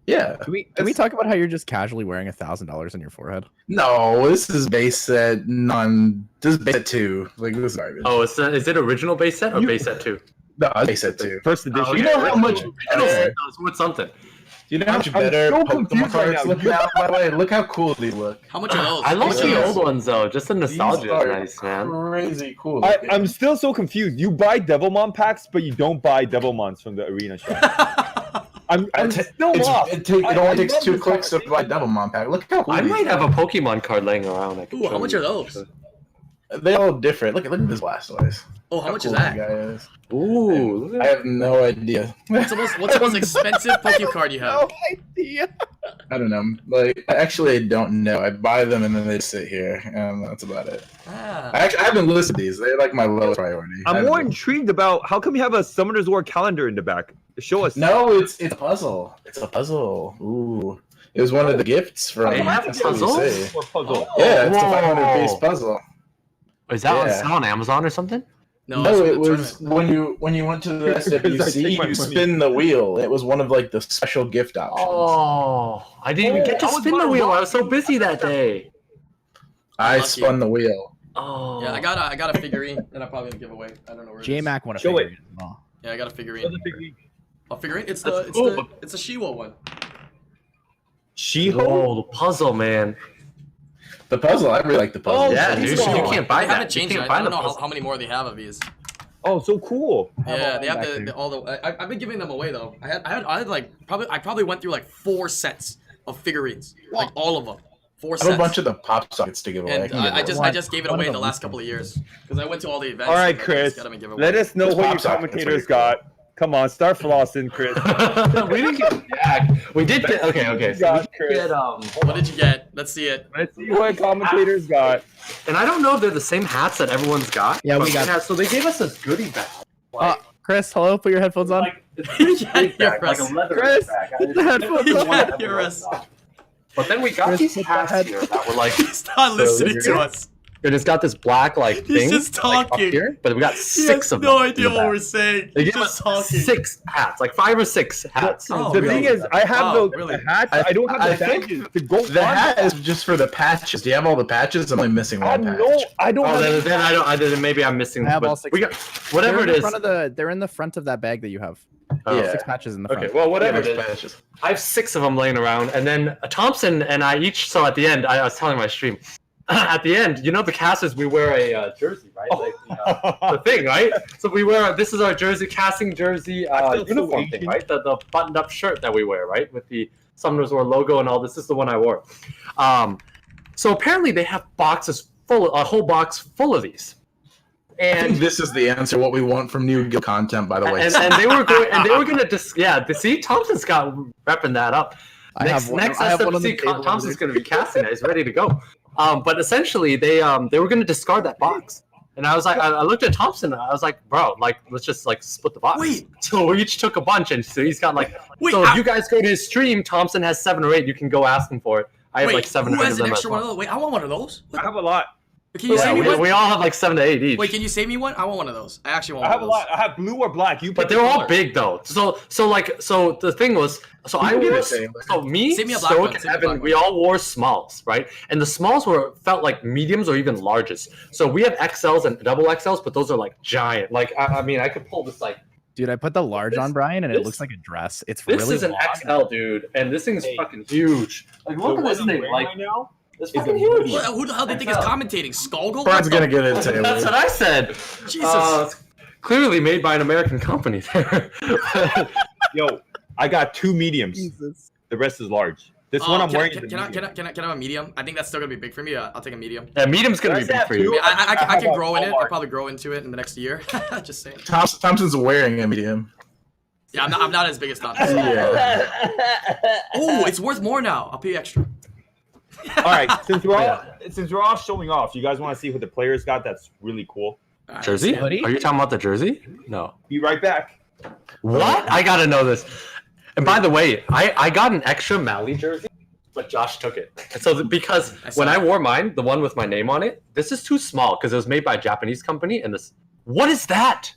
Yeah. Can we talk about how you're just casually wearing $1,000 on your forehead? No, this is base set This is base set 2. Like this is garbage. Oh, is it original base set or base set 2? No, it's base set 2. First edition. You know how much Original better. set is worth something. You know how much I'm better so Pokemon confused right cards now. look now. By the way, look how cool these look. How much are those? I like the Yeah. old ones though. Just the nostalgia These is are nice, man. Crazy cool. I'm still so confused. You buy Devilmon packs, but you don't buy Devilmons from the arena shop. I'm still lost. It I only takes love 2 this clicks to buy Devilmon pack. Look how cool I these might are. have a Pokemon card laying around. I can Ooh, how show much you. are those? They're all different. Look at this Blastoise. Oh, how much cool is that? guy is. Ooh, look I at have no idea. What's the most expensive Poke card you have? idea. I don't know. Like, I actually don't know. I buy them and then they sit here, and that's about it. Ah. I haven't listed these. They're like my lowest priority. I'm more intrigued about how come you have a Summoner's War calendar in the back. Show us. No, it's a puzzle. It's a puzzle. Ooh, it was one of the gifts from. They have SWC. puzzles? Or puzzle. Yeah, it's a Whoa. 500 piece puzzle. Is that on Yeah. sale on Amazon or something? No, No, it's it the was tournament. when you went to the Because I take SWC, my you money. spin the wheel. It was one of like the special gift options. Oh, I didn't even get to I was spin the about to wheel. walk. I was so busy that day. I Lucky. spun the wheel. Oh, Yeah, I got a figurine that I'm probably gonna give away. I don't know where it is. J-Mac won a Show it. figurine as well. Yeah, I got a figurine. Show the figurine. A figurine? It's That's the cool. it's a Shiwo one. She-Ho? Oh, the puzzle, man. The puzzle, I really like the puzzle. Oh, Yeah, she's dude, gone. you can't buy They haven't that. You changed it. can't I buy don't the know puzzle. how many more they have of these. Oh, so cool. Yeah, they have back there. all the. I've been giving them away though. I had like I probably went through like 4 sets of figurines, like all of them. 4 I sets. have a bunch of the pop sockets to give away. and can give I away. just gave it One away of in the them last was couple of years because I went to all the events. All right, and I Chris. just got them and give it Let away. us know Those what pop your sockets are commentators pretty got. Come on, start flossing, Chris. We didn't get Jack. We did get okay. So we did get What did you get? Let's see it. Let's see what commentators got. and I don't know if they're the same hats that everyone's got. Yeah, we but got- So they gave us this goodie bag. Chris, hello. Put your headphones on. Like, it's a big Yeah, bag, Chris. like a leather Chris, bag. put the headphones Yeah, on. hear us. But then we got Chris, these put the hats head- here that were like, He's not listening to us. and it's got this black like He's thing. just like, up talking. here, but we got He six has of them. no in idea the what bag. we're saying. They He's gave just us talking. 6 hats, like 5 or 6 hats. Oh, The really? thing is, I have Oh, the really? hats. I don't have the I think badges to go The on. hat is just for the patches. Do you have all the patches? I'm only missing I one patch. know. I don't Oh, have. then I don't. I didn't. Maybe I'm missing. I have but all 6 we got whatever it they're in is. the front of they're in the front of that bag that you have. Oh, Yeah. 6 patches in the front. Okay. Well, whatever Yeah, it there's is. patches. I have 6 of them laying around, and then Thompson and I each. So at the end, I was telling my stream. At the end, you know the casters, we wear a jersey, right? Like the thing, right? So we wear. This is our jersey, casting jersey I feel so uniform thing, Asian. right? The buttoned-up shirt that we wear, right? With the Summoners War logo and all. This is the one I wore. So apparently they have boxes full, a whole box full of these. I think And this is the answer. What we want from new guild content, by the way. and they were going and they were gonna see Thompson's got repping that up. I have one. Next I have one on the SWC, table. Thompson's gonna be casting it. He's ready to go. But essentially they were gonna discard that box. And I was like, I looked at Thompson and I was like, bro, like let's just like split the box. Wait. So we each took a bunch, and so he's got like. Wait, so if you guys go to his stream, Thompson has 7 or 8. You can go ask him for it. I have Wait, like 7 who or 8 has of an them. extra as one well. of those? Wait, I want one of those. I have a lot. Can you Yeah, save me one? we all have like 7 to 8 each. Wait, can you save me one? I want one of those. I actually want I one have a of those. lot. I have blue or black. You But pick they're the all color. big though. So the thing was, so I can do wore, the same. so me, Send me a black Stoic, one, and send me a Evan, black we one. all wore smalls, right? And the smalls felt like mediums or even larges. So we have XLs and double XLs, but those are like giant. Like I mean, I could pull this like Dude, I put the large on Brian, and it this- looks like a dress. It's this really is an long. XL, dude, and this thing's Hey. fucking huge. Like The look at one this I'm thing, wearing like right now. it's is fucking a huge. medium. Who the hell do you think is commentating? Skullgold? Brian's gonna get it, Taylor. That's what I said. Jesus. It's clearly made by an American company there. Yo, I got 2 mediums. Jesus. The rest is large. This one I'm can wearing I, is a can, I, medium. can I have a medium? I think that's still gonna be big for me. I'll take a medium. Yeah, medium's gonna be Guys big have for you. two. I I can have grow in a it. Walmart. I'll probably grow into it in the next year. Just saying. Thompson's wearing a medium. Yeah, I'm not as big as Thompson. Yeah. Oh, it's worth more now. I'll pay extra. All right, since we're all showing off, you guys want to see what the players got? That's really cool. All right, Jersey? let's see it. Hoodie? Are you talking about the jersey? No. Be right back. What? I gotta know this. And by the way, I got an extra Mally jersey, but Josh took it. And so because I saw when I it. wore mine, the one with my name on it, this is too small because it was made by a Japanese company. And this, what is that?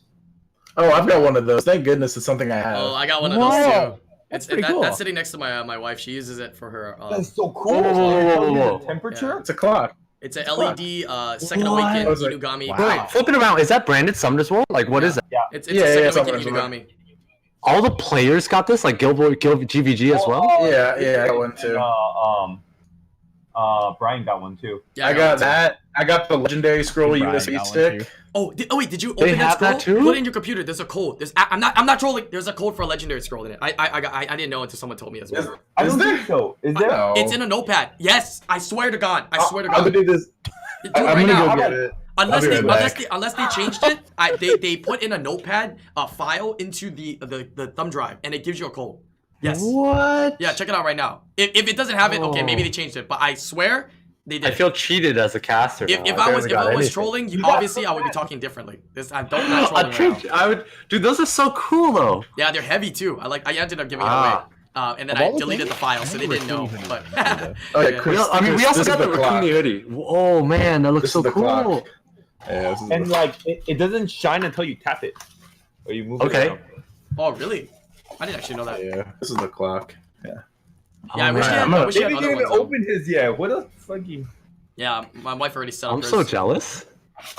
Oh, I've got one of those. Thank goodness it's something I have. Oh, I got one of those Whoa, too. that's pretty cool. That's sitting next to my wife. She uses it for her. That's so cool. Whoa. Temperature? It's a clock. It's a LED Second What? Awaken I was like, Inugami. wow. Wait, flip it around. Is that branded Summoners War? Like, what is that? It's Yeah, a yeah, Second Awaken Summoners War. Inugami. All the players got this, like Guild GVG as well. Yeah, I got one too. Brian got one too. Yeah, I got that. I got the legendary scroll Brian USB got one stick. too. Oh wait, did you They open that have scroll? that too? Put it in your computer. There's a code. I'm not trolling. There's a code for a legendary scroll in it. I didn't know until someone told me as well. I Is don't there? think so. Is there? No. It's in a notepad. Yes, I swear to God. I swear to I'm God. gonna do this. Do it I'm right gonna now. go get it. Unless I'll be they, right back. unless they changed it, they put in a notepad a file into the thumb drive and it gives you a code. Yes. What? Yeah, check it out right now. If it doesn't have it, okay, maybe they changed it. But I swear they did. I feel cheated as a caster. if now. I barely got was anything. trolling, obviously I would be talking differently. I'm not trolling right now. I would, dude. Those are so cool though. Yeah, they're heavy too. I ended up giving it Ah. away. And then Of all I the deleted things, the file, I so they think didn't know. Raccoon But hoodie is Okay, Yeah. Chris, I mean, we also this got is the clock. Raccoon hoodie. Oh man, that looks This so is the cool. clock. Yeah, this is And the- like, it doesn't shine until you tap it, or you move. Okay. It around. oh really? I didn't actually know that. yeah, this is the clock. Yeah, I wish man. they had, I'm I gonna- wish they Maybe had you other didn't ones. even open his yet. What a fucking. Yeah, my wife already set up I'm hers. so jealous.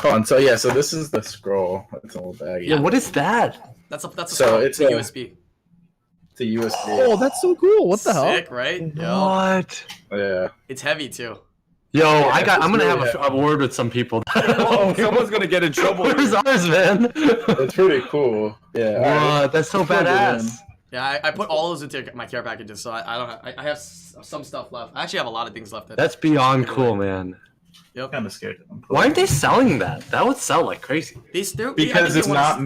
Hold on. So so this is the scroll. It's a little baggy. Yeah, what is that? That's a So scroll. it's a a- USB. It's a USB. Oh, that's so cool. What the hell? Sick, right? Yo, What? Yeah. it's heavy too. Yo, I'm it's gonna have really a word with some people. Oh, someone's gonna get in trouble. Where's ours, man? It's pretty cool. Yeah. all right. What? That's so Plug it badass. in. Yeah, I put all those into my care packages, so I have some stuff left. I actually have a lot of things left. That's beyond cool, man. Yep. I'm kind of scared. Why aren't they selling that? That would sell like crazy. They still Because it's not.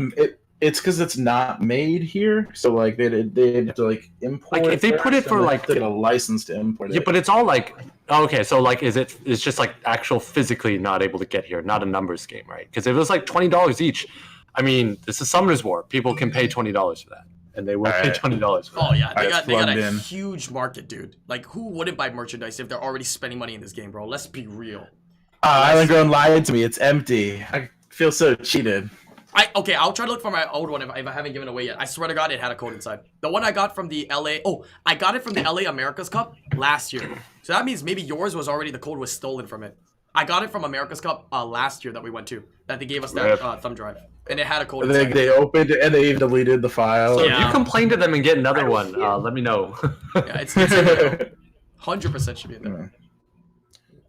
It's because it's not made here, so like they have to like import. Like if they put it for like to get a license to import it. Yeah, but it's all like okay, so like it's just like actual physically not able to get here, not a numbers game, right? Because if it was like $20 each, I mean, this is Summoners War. People can pay $20 for that, and they will pay $20 for that. Oh yeah, they got a in. huge market, dude. Like who wouldn't buy merchandise if they're already spending money in this game, bro? Let's be real. IslandGrown lied to me. It's empty. I feel so cheated. Okay, I'll try to look for my old one if I haven't given it away yet. I swear to God, it had a code inside. The one I got from the LA. Oh, I got it from the LA America's Cup last year. So that means maybe yours was already the code was stolen from it. I got it from America's Cup last year that we went to. That they gave us that thumb drive, and it had a code. They opened it and they deleted the file. So if you complain to them and get another one, let me know. Yeah, it's in there. 100% should be in there.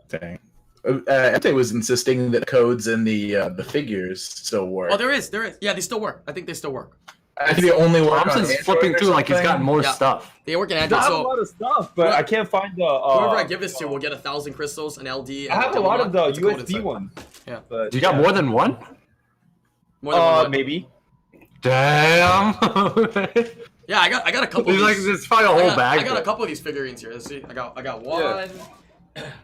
Dang. Ente was insisting that codes in the figures still work. Oh, there is. Yeah, they still work. I think they still work. I think they only work on Thompson's Android flipping or through like he's got something. more stuff. They work in I Android. have a So lot of stuff, but I can't find the. whoever I give this to will get 1,000 crystals, an LD. And I have a lot of the It's a code USD inside. ones. Yeah. But You got more than one? More than one. maybe. Damn. Yeah, I got a couple. There's of like these. there's probably a whole bag. I got a couple of these figurines here. Let's see. I got one.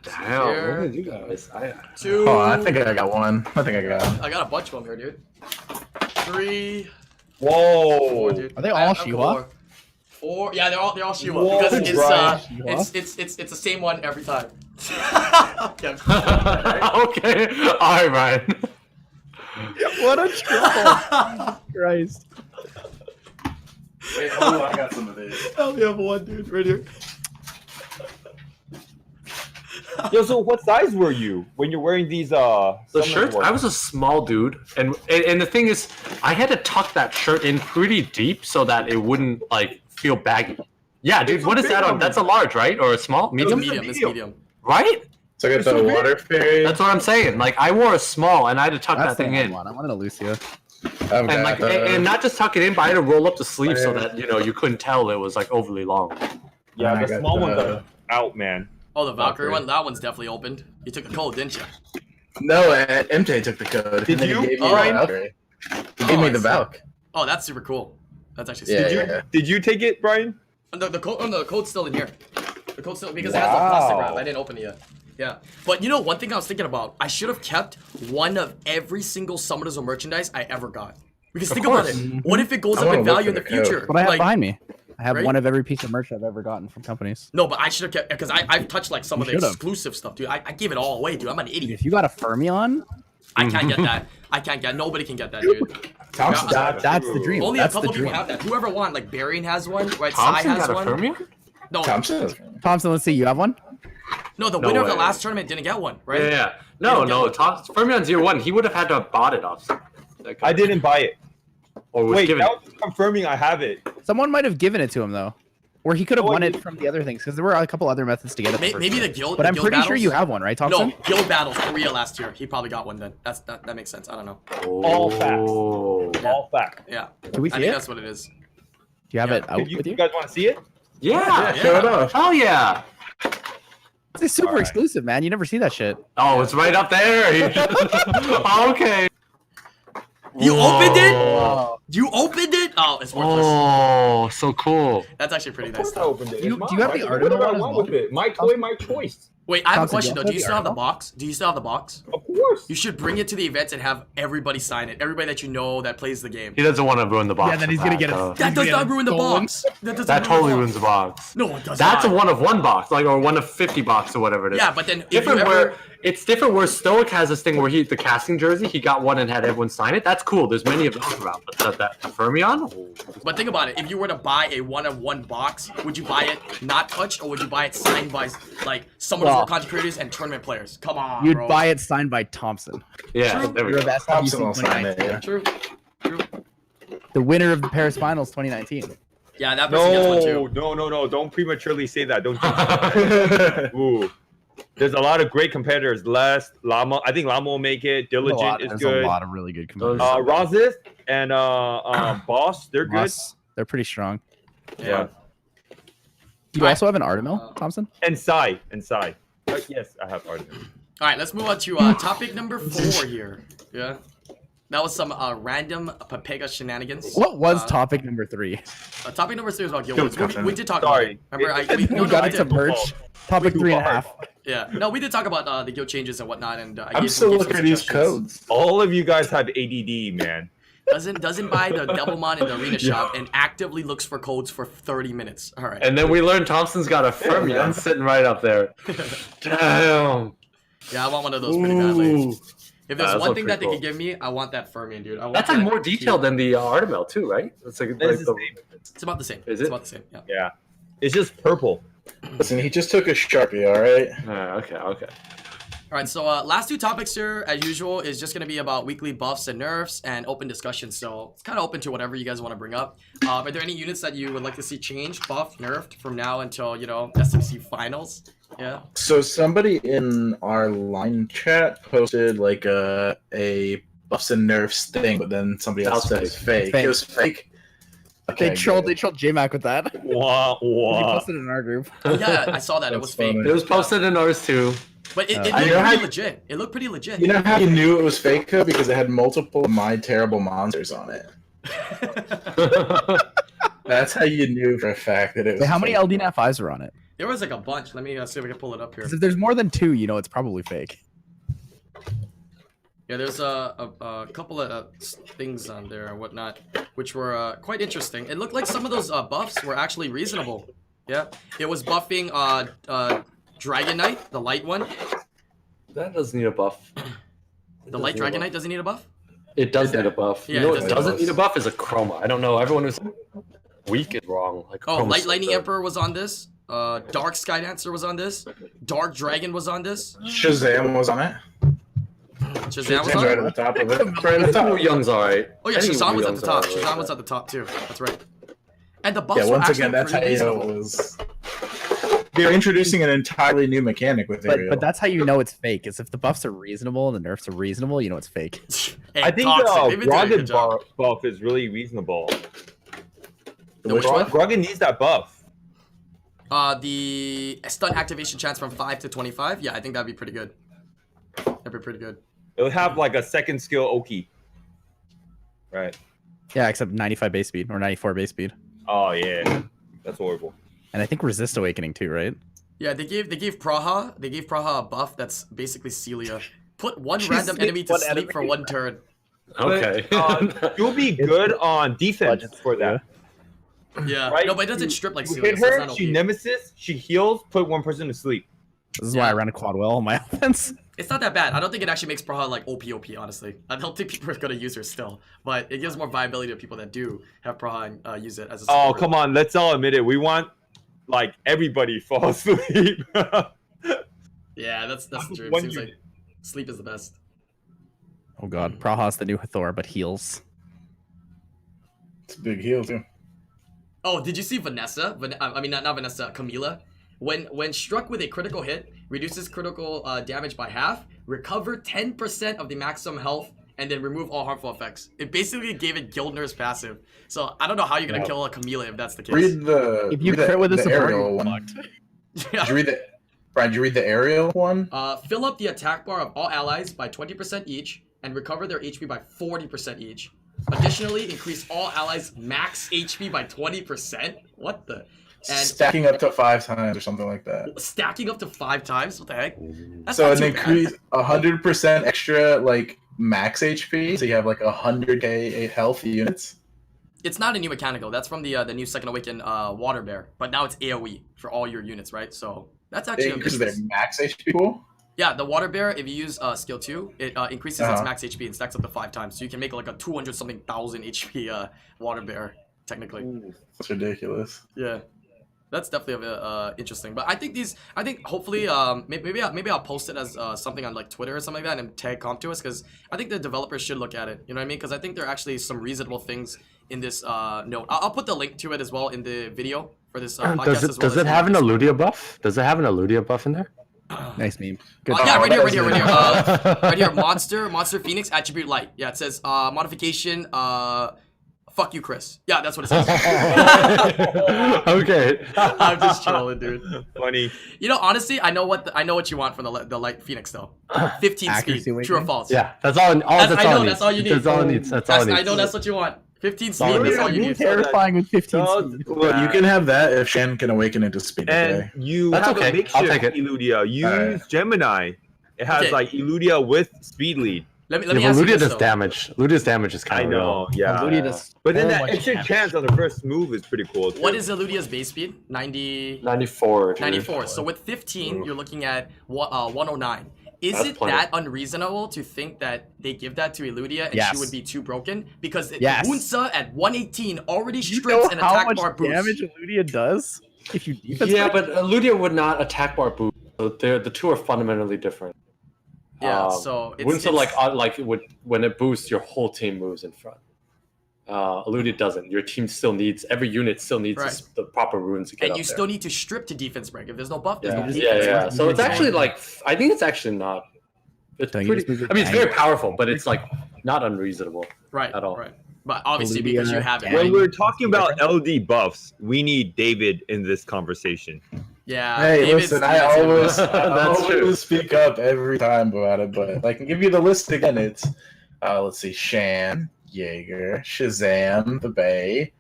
Damn. What did you guys? Two. Oh, I think I got one. I think I got. I got a bunch of them here, dude. 3. Whoa. 4, dude. Are they all I have a couple Shiwa? more. 4. Yeah, they're all Shiwa Whoa, because Brian. it's the same one every time. Okay. Okay. All right, Ryan. What a troll! Christ. Wait, oh, I got some of these. I only have one, dude, right here. Yo, so what size were you when you're wearing these The Summoners shirt. War? I was a small dude, and the thing is, I had to tuck that shirt in pretty deep so that it wouldn't like feel baggy. Yeah, dude. It's What a is big that on? one. That's a large, right? Or a small? It's Medium? medium. It's medium. Right? So I got the water fairy. That's what I'm saying. Like I wore a small, and I had to tuck That's that the thing in. one. I wanted a Lucia. I've And got like, the- and not just tuck it in, but I had to roll up the sleeve so that you couldn't tell it was like overly long. Yeah, I the got small the- ones are out, man. Oh, the Valkyrie Valkyrie. one. That one's definitely opened. You took a code, didn't you? No, MJ took the code. Did and then he you? gave me Oh, the Valkyrie. He gave me the Valk. Oh, that's super cool. That's actually Yeah, super. yeah. Did you take it, Brian? The code. Oh, no, the code's still in here. The code's still because it has the plastic Wow. wrap. I didn't open it yet. Yeah, but you know one thing I was thinking about. I should have kept one of every single Summoners of merchandise I ever got. Because think about course. it. What if it goes I up wanna in look value in for the the code. future? What I have Like, behind me. I have Right? one of every piece of merch I've ever gotten from companies. no, but I should have kept because I've touched like some You of the should've. exclusive stuff, dude. I gave it all away, dude. I'm an idiot. If you got a Fermion, I can't get that. I can't get. Nobody can get that, dude. Thompson's Yeah, got that's the dream. Only That's a couple the people dream. have that. Whoever won, like Barian has one, right? Sai Thompson has got a one. Fermion? No, Thompson. Thompson, let's see. You have one? no, the No winner of the way. last tournament didn't get one, right? Yeah. No, You don't no. get Fermion's year one. He would have had to have bought it off. I didn't buy it. Or was Wait, given. that was confirming I have it. Someone might have given it to him though, or he could have Oh, won I it did- from the other things because there were a couple other methods to get it. Maybe the guild. But the I'm guild pretty sure battles? you have one, right, Thompson? No, guild battles Korea last year. He probably got one then. That makes sense. I don't know. All facts. Yeah. All facts. Yeah, Can we I see think it? that's what it is. Do you have Yeah. it out You with you? guys want to see it? Yeah. Show it off. Hell yeah. It's super Alright. exclusive, man. You never see that shit. Oh, it's right up there. Okay. You opened it? Oh. You opened it? Oh, it's worthless. Oh, so cool. That's actually pretty Of nice course I stuff. opened it. Do you- It's do you have mine. the I art can do of it whatever I as want well? with it. My toy, my choice. Wait, I have a Thompson, question do though. you Do you have still have the the box? Do you still have the box? Of course. You should bring it to the events and have everybody sign it. Everybody that you know that plays the game. He doesn't want to ruin the box. Yeah, then with he's gonna that, get it. though. That does Yeah, not ruin the stolen. box. That doesn't That totally ruin ruins the box. No, it does That's not. a one of one box, like or one of 50 box or whatever it is. Yeah, but then if different you ever, where it's different where Stoic has this thing where the casting jersey, he got one and had everyone sign it. That's cool. There's many of those around, but that Fermion. but think about it. If you were to buy a one of one box, would you buy it not touched or would you buy it signed by like some of the Well, content creators and tournament players? Come on, You'd bro. buy it signed by Thompson. Yeah, True. there we You're go. the best Thompson will WC sign it. 2019. Yeah. True. The winner of the Paris Finals 2019. Yeah, that person gets one too. No. Don't prematurely say that. Don't. Ooh. There's a lot of great competitors. Les, Llama. I think Llama will make it. Diligent is There's good. a lot of really good competitors. Razis and Boss, they're good. Russ, they're pretty strong. Yeah. Do you also have an Artemil, Thompson? And Sai. Yes, I have Artemis. All right, let's move on to topic number 4 here. Yeah. That was some random Pepega shenanigans. What was topic number 3? Topic number 3 was about guild Guild wars. content. We did talk Sorry. about it. Remember, We got into did. merch. Topic 3.5. Yeah, no, we did talk about the guild changes and whatnot, and I'm still looking at these codes. All of you guys have ADD, man. Doesn't buy the Devilmon in the arena shop and actively looks for codes for 30 minutes. All right. And then we learned Thompson's got a Fermion sitting right up there. Damn. Yeah, I want one of those pretty badly. Ooh. If there's That's one thing that pretty they could give me, I want that Fermion, dude. I want That's like that more detailed than the Artemel too, right? It's like, It's the same. It's about the same. Is It's it? about the same. Yeah. Yeah. It's just purple. Listen, he just took a Sharpie, all right? Okay. All right, so last 2 topics here, as usual, is just going to be about weekly buffs and nerfs and open discussion. So it's kind of open to whatever you guys want to bring up. Are there any units that you would like to see changed, buffed, nerfed from now until, SMC finals? Yeah. So somebody in our line chat posted like a buffs and nerfs thing, but then somebody else said it's fake. Fake. It was fake. Okay, They trolled good. J-Mac with that. Wah, He wah. posted it in our group. Yeah, I saw that. It was That's fake. funny. It was posted in ours too. But it I looked know how pretty you- legit. It looked pretty legit. You know how you knew it was fake though? Because it had multiple My Terrible Monsters on it. That's how you knew for a fact that it was Wait, how many fake. LD Nat5s are on it? There was like a bunch. Let me see if I can pull it up here. 'Cause if there's more than 2, it's probably fake. Yeah, there's a couple of things on there and whatnot, which were quite interesting. It looked like some of those buffs were actually reasonable. Yeah, it was buffing Dragon Knight, the light one. That doesn't need a buff. The light Dragon Knight doesn't need a buff. It does need a buff. Yeah, you know it what does. doesn't need a buff is a chroma. I don't know. Everyone who's weak is wrong. Like Oh, chroma's Light so Lightning good. Emperor was on this. Dark Skydancer was on this. Dark Dragon was on this. Shazam was on it. Shazam was Shazam's on right it. at the top of it. Right at the top. Wu Young's alright. Oh yeah, I think Shazam Wu was at Young's the top. alright. Shazam was at the top too. That's right. And the buffs Yeah, were once actually again, that's how pretty you know reasonable. it was. They're introducing an entirely new mechanic with Ariel. But that's how you know it's fake. Is if the buffs are reasonable and the nerfs are reasonable, it's fake. Hey, I think Toxic, they've the been doing a good Grogan job. buff is really reasonable. The which one? Grogan needs that buff. The stun activation chance from 5 to 25. Yeah, I think that'd be pretty good. That'd be pretty good. It would have like a second skill Oki. Right. Yeah, except 95 base speed or 94 base speed. Oh yeah. That's horrible. And I think resist awakening too, right? Yeah, they gave Praha a buff that's basically Celia. Put one She random sleeps enemy to one sleep enemy. for 1 turn. Okay. You'll be good on defense Budget, for that. Yeah. Right? No, but it doesn't strip like You Celia. hit So it's her, not she OP. nemesis, she heals, put one person to sleep. This is why I ran a quad well on my offense. It's not that bad. I don't think it actually makes Praha like OP, honestly. I don't think people are gonna use her still, but it gives more viability to people that do have Praha and use it as a Oh, support. come on, let's all admit it. We want like everybody fall asleep. Yeah, that's the dream. One Seems like unit. sleep is the best. Oh god, Praha's the new Hathor, but heals. It's a big heal too. Oh, did you see Vanessa? I mean, not Vanessa, Camila. When struck with a critical hit, reduces critical damage by half, recover 10% of the maximum health, and then remove all harmful effects. It basically gave it Gildner's passive. So I don't know how you're gonna kill a Camila if that's the case. Read the If you read crit with a the support, Ariel you're one. fucked. Did you read the Brian? Did you read the Ariel one? Fill up the attack bar of all allies by 20% each, and recover their HP by 40% each. Additionally, increase all allies' max HP by 20%. What the? And Stacking up to 5 times or something like that. stacking up to 5 times. What the heck? That's So not an too increase bad. 100% extra like max HP. So you have like 100k health units. It's not a new mechanical. That's from the new Second Awaken Water Bear. But now it's AoE for all your units, right? So that's actually It a good increases their piece. max HP pool. Yeah, the Water Bear, if you use skill 2, it increases its Uh-huh. max HP and stacks up to 5 times. So you can make like a 200 something thousand HP Water Bear, technically. That's ridiculous. Yeah. That's definitely interesting. But I think hopefully maybe I'll post it as something on like Twitter or something like that and tag comp to us, because I think the developers should look at it. You know what I mean? Because I think there are actually some reasonable things in this note. I'll put the link to it as well in the video for this podcast. Does as it well does as it have an the- Eludia buff? Does it have an Eludia buff in there? Nice meme. Good. Yeah, right here. Right Oh, here. Monster Phoenix attribute light. Yeah, it says modification 5 Fuck you, Chris. Yeah, that's what it says. Okay. I'm just trolling, dude. Funny. You know, honestly, I know what you want from the light Phoenix though. 15 Accuracy speed. awakening? True or false? Yeah, that's all. That's all you need. That's all it needs. That's all it needs. I know that's what you want. 15 speed. all That's it all you You're need. terrifying with 15 No, speed. Well, you can have that if Shen can awaken into speed. And Okay. you That's have okay. a makeshift I'll take it. Eludia. Use Alright. Gemini. It has Okay. like Eludia with speed lead. Let me Yeah, ask you Ludia this does though. damage. Ludia's damage is I kind of know, yeah. Ludia does But then so that much extra damage. chance on the first move is pretty cool. Too. What is Eludia's base speed? 90. 94. Dude. 94. So with 15, you're looking at 109. Is That's it plenty. that unreasonable to think that they give that to Eludia and she Yes. would be too broken? Because Yes. Hunsa at 118 already You strips know an how attack much bar boost. damage Ludia does if you defense Yeah, break? but Ludia would not attack bar boost. So the two are fundamentally different. Yeah, so it's, Wouldn't when it boosts, your whole team moves in front. Ludia doesn't. Your team still needs every unit still needs Right. the proper runes to get and up you there. still need to strip to defense break. If there's no buff, there's no Yeah, defense yeah. break. So it's actually Exactly. I think it's actually not. It's Don't you pretty. just move I mean, it's very your powerful, but it's like not unreasonable. Right, at all. right. But obviously because you have it. Yeah. When Right? we're talking about LD buffs, we need David in this conversation. Yeah. Hey, David's- listen, I David's always, gonna- I That's true. always speak up every time about it, but I can give you the list again. It's, let's see, Shan, Jaeger, Shazam, the Bay,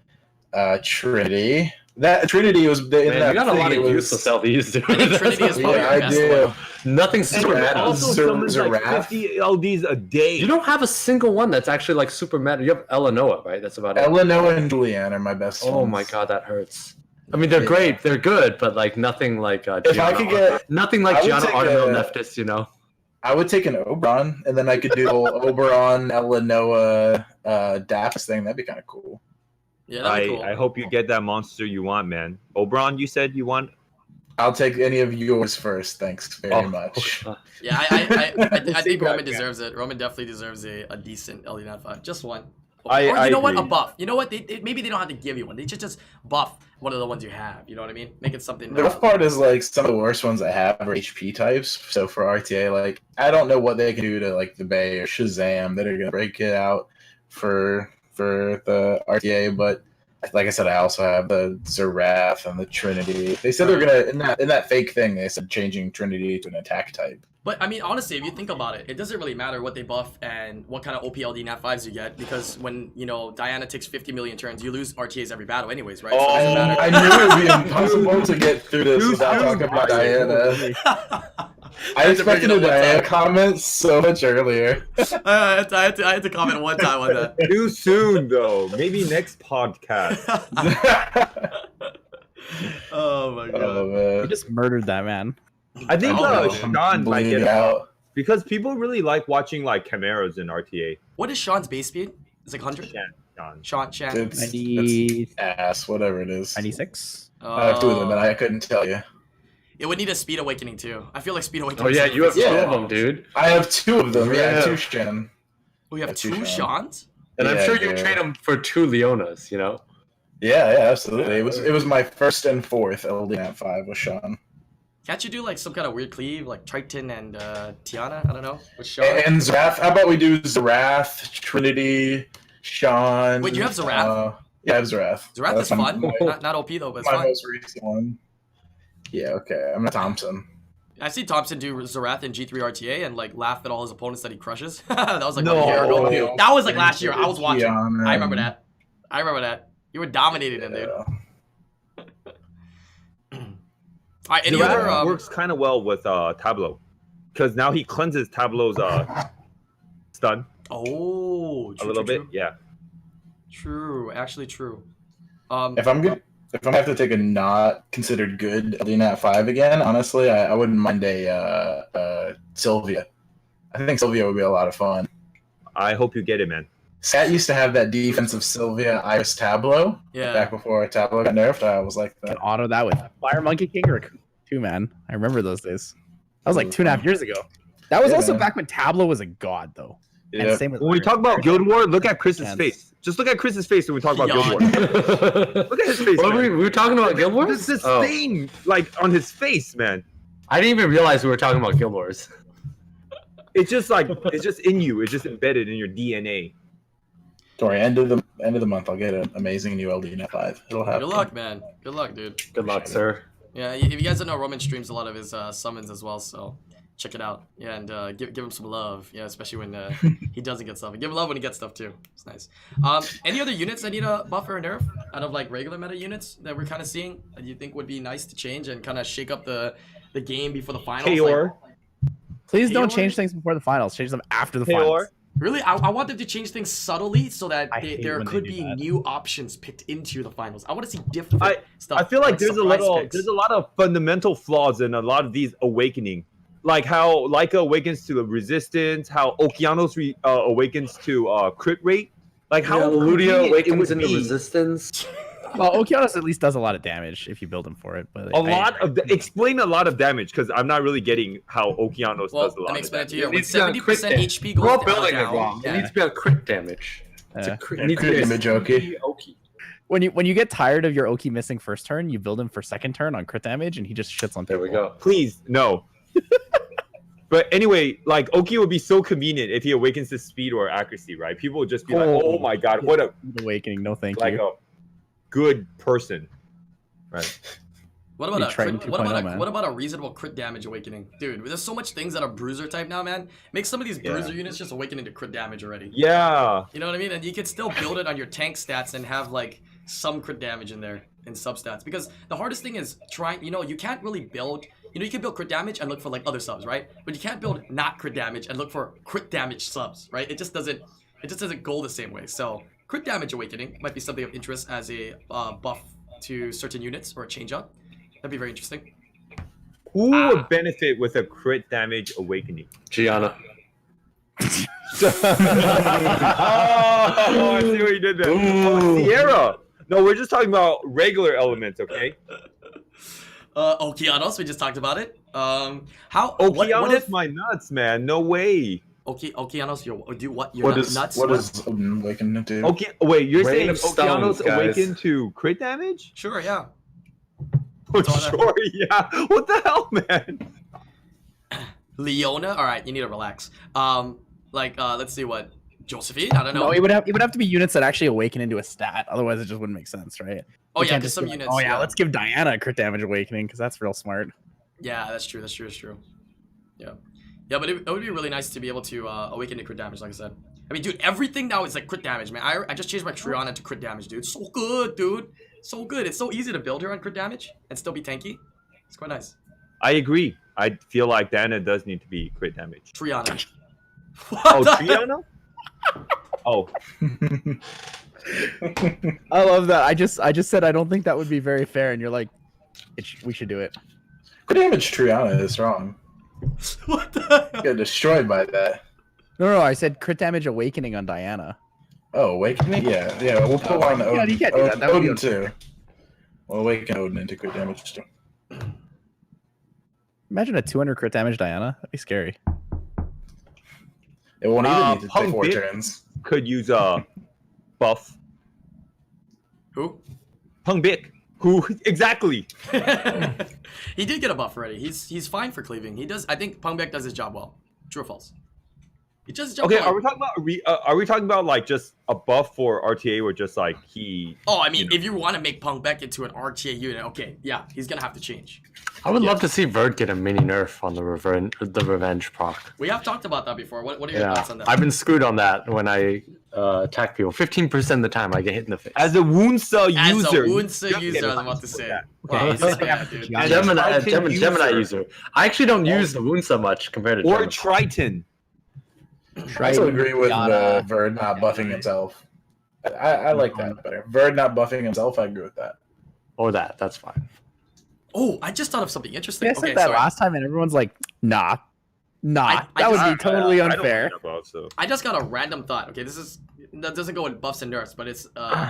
Trinity. That Trinity was in Man, that you got a thing, lot it of was- useless LDs, dude. I think Trinity is probably Yeah, the I best do. one. Nothing super And meta. Also, Zer- summons like Zeraf. 50 LDs a day. You don't have a single one that's actually like super meta. You have Elenoa, right? That's about it. Eleanor and Julianne are my best Oh ones. my god, that hurts. I mean, they're Yeah. great, they're good, but like nothing like If I could get, nothing like I would Gianna take Artemil a- Nephthys, you know. I would take an Oberon, and then I could do the whole Oberon, Eleanor, Daphs thing. That'd be kind of cool. Yeah, that'd be cool. I hope you get that monster you want, man. Oberon, you said you want? I'll take any of yours first. Thanks very much. Yeah, I think Roman Yeah. deserves it. Roman definitely deserves a decent LD 5. Just one. I Or you know what? A agree. buff. You know what? Maybe they don't have to give you one. They should just buff one of the ones you have. You know what I mean? Make it something. The rough part is like some of the worst ones I have are HP types. So for RTA, like I don't know what they can do to like the Bay or Shazam that are gonna break it out for the RTA, but like I said, I also have the Zerath and the Trinity. They said they're gonna in that fake thing. They said changing Trinity to an attack type. But I mean, honestly, if you think about it, it doesn't really matter what they buff and what kind of OPLD Nat 5s you get, because when Diana takes 50 million turns, you lose RTAs every battle, anyways, right? So it doesn't matter. I knew it would be impossible to get through this without talking about Diana. I expected a Diana comment so much earlier. I had to comment one time on that. Too soon, though. Maybe next podcast. Oh my god. Oh, You man. just murdered that man. I think Oh, no. Sean like Bleeding it out. because people really like watching like chimeras in RTA. What is Sean's base speed? It's like 100? Sean. Shan. It's 90, ass, whatever it is. 96. I have two of them, and I couldn't tell you. It would need a speed awakening too. I feel like speed awakening. Oh yeah, you have two Yeah. of them, dude. I have two of them. Yeah, Yeah. two Shen. We have Two two Sean. Seans? And I'm Yeah, sure you dude. trade them for two Leonas, you know. Yeah, absolutely. It was my first and fourth LD at 5 with Sean. Can't you do like some kind of weird cleave, like Triton and Tiana? I don't know. With Sean? And Zerath. How about we do Zerath, Trinity, Sean? Wait, you have Zerath? Yeah, I have Zerath. Zerath That's is my- fun. Not OP though, but it's My fun. most recent one. Yeah, okay. I'm a Thompson. I see Thompson do Zerath in G3 RTA and like laugh at all his opponents that he crushes. That was like No. a year ago. Oh, That was like last year. I was watching. Gianna. I remember that. I remember that. You were dominating him, dude. Yeah. All right, any Zerath other? works kind of well with Tableau because now he cleanses Tableau's stun Oh, a true, little true, bit. Yeah. True, actually true. If I'm gonna have to take a not considered good LDNAT 5 again, honestly, I wouldn't mind a Sylvia. I think Sylvia would be a lot of fun. I hope you get it, man. Sat used to have that defensive Sylvia Iris Tableau Yeah. back before Tableau got nerfed. I was like Can that. auto that with Fire Monkey King or too, man. I remember those days. That was like 2.5 years ago. That was Yeah, also man. back when Tableau was a god, though. And Yeah. same with When we Iris. talk about Guild War, look at Chris's Chance. face. Just look at Chris's face when we talk about Guild War. Look Look at his face. What man. we were talking about Guild Wars? This Oh. thing like on his face, man. I didn't even realize we were talking about Guild Wars. It's just like it's just in you. It's just embedded in your DNA. Don't worry, end of the month, I'll get an amazing new LD Net 5. It'll happen. Good luck, man. Good luck, dude. Good luck, sir. Yeah, if you guys don't know, Roman streams a lot of his summons as well, so check it out. Yeah, and give him some love. Yeah, especially when he doesn't get stuff. Give him love when he gets stuff too. It's nice. Any other units that need a buff or a nerf out of like regular meta units that we're kind of seeing that you think would be nice to change and kind of shake up the game before the finals? Kaor. Please don't change things before the finals. Change them after the finals. Really, I want them to change things subtly so that there could be that. new options picked into the finals. I want to see different stuff. I feel like there's surprise a lot of fundamental flaws in a lot of these awakening, like how Leica awakens to the resistance, how Okeanos awakens to crit rate, like how Ludia convenient awakens it would into be. resistance. Well, Okeanos at least does a lot of damage if you build him for it. But Explain a lot of damage because I'm not really getting how Okeanos Well, does a let lot me of explain it damage. to you. It When needs to be on 70% crit damage. HP goes We're all building down, it wrong. yeah. It needs to be on crit damage. It's a crit, it needs to be Crit a damage, Oki. Oki. when you get tired of your Oki missing first turn, you build him for second turn on crit damage, and he just shits on people. There we go. Please, no. But anyway, like Oki would be so convenient if he awakens to speed or accuracy, right? People would just be like, "Oh my god, what a Awakening! No, thank like you. a good person." Right. What about Triton 2.0, man. what about a reasonable crit damage awakening? Dude, there's so much things that are bruiser type now, man. Make some of these bruiser units just awaken into crit damage already. Yeah. You know what I mean? And you can still build it on your tank stats and have like some crit damage in there in substats. Because the hardest thing is trying, you can't really build, you can build crit damage and look for like other subs, right? But you can't build not crit damage and look for crit damage subs, right? It just doesn't go the same way. So crit damage awakening might be something of interest as a buff to certain units or a change up. That'd be very interesting. Who would benefit with a crit damage awakening? Gianna. Oh, I see what you did there. Oh, Sierra. No, we're just talking about regular elements, okay? Okeanos, we just talked about it. Okeanos, what if my nuts, man. No way. Okeanos, you're What nuts? does Odin awaken into? Okay, wait, you're Rain saying of stones, Okeanos guys. awaken to crit damage? Sure, yeah. Oh, all that- sure, yeah. What the hell, man? Leona, all right, you need to relax. Let's see what Josephine. I don't know. No, it would have to be units that actually awaken into a stat. Otherwise, it just wouldn't make sense, right? Oh We yeah, can't because just some be like, units. oh yeah, let's give Diana a crit damage awakening because that's real smart. Yeah, that's true. That's true. Yeah, but it would be really nice to be able to awaken to crit damage, like I said. I mean, dude, everything now is like crit damage, man. I just changed my Triana to crit damage, dude. So good, dude. So good. It's so easy to build her on crit damage and still be tanky. It's quite nice. I agree. I feel like Diana does need to be crit damage. Triana. Oh, Triana? Oh. I love that. I just said I don't think that would be very fair, and you're like, we should do it. Crit damage Triana is wrong. What the hell? Get destroyed by that. No, I said crit damage awakening on Diana. Oh, awakening? Yeah. We'll put on yeah, Odin. you can't do that. That would be Odin too. We'll awaken Odin into crit damage too. Imagine a 200 crit damage Diana. That'd be scary. It won't even need to Punk take 4 Bit turns. could use a buff. Who? Pung Bik. Who? Exactly. He did get a buff already. He's fine for cleaving. He does. I think Pungbek does his job well. True or false? He does his job Okay, well. are we talking about like just a buff for RTA or just like he? Oh, I mean, if you want to make Pungbek into an RTA unit, okay, yeah, he's gonna have to change. I would love to see Verd get a mini nerf on the revenge proc. We have talked about that before. What are your thoughts on that? I've been screwed on that when I attack people. 15% of the time I get hit in the face. As a wound cell As user. a Woundsa user, I was about to say. Wow, Okay, this is bad, dude. Yeah. Gemini user. I actually don't use the wound so much compared to Or Gemini. Triton. I also agree with Verd not buffing himself. I like that better. Verd not buffing himself, I agree with that. Or that's fine. Oh, I just thought of something interesting. I said Okay, that sorry. last time, and everyone's like, nah. I That would just- be totally I don't unfair. think about, so. I just got a random thought. Okay, that doesn't go in buffs and nerfs, but it's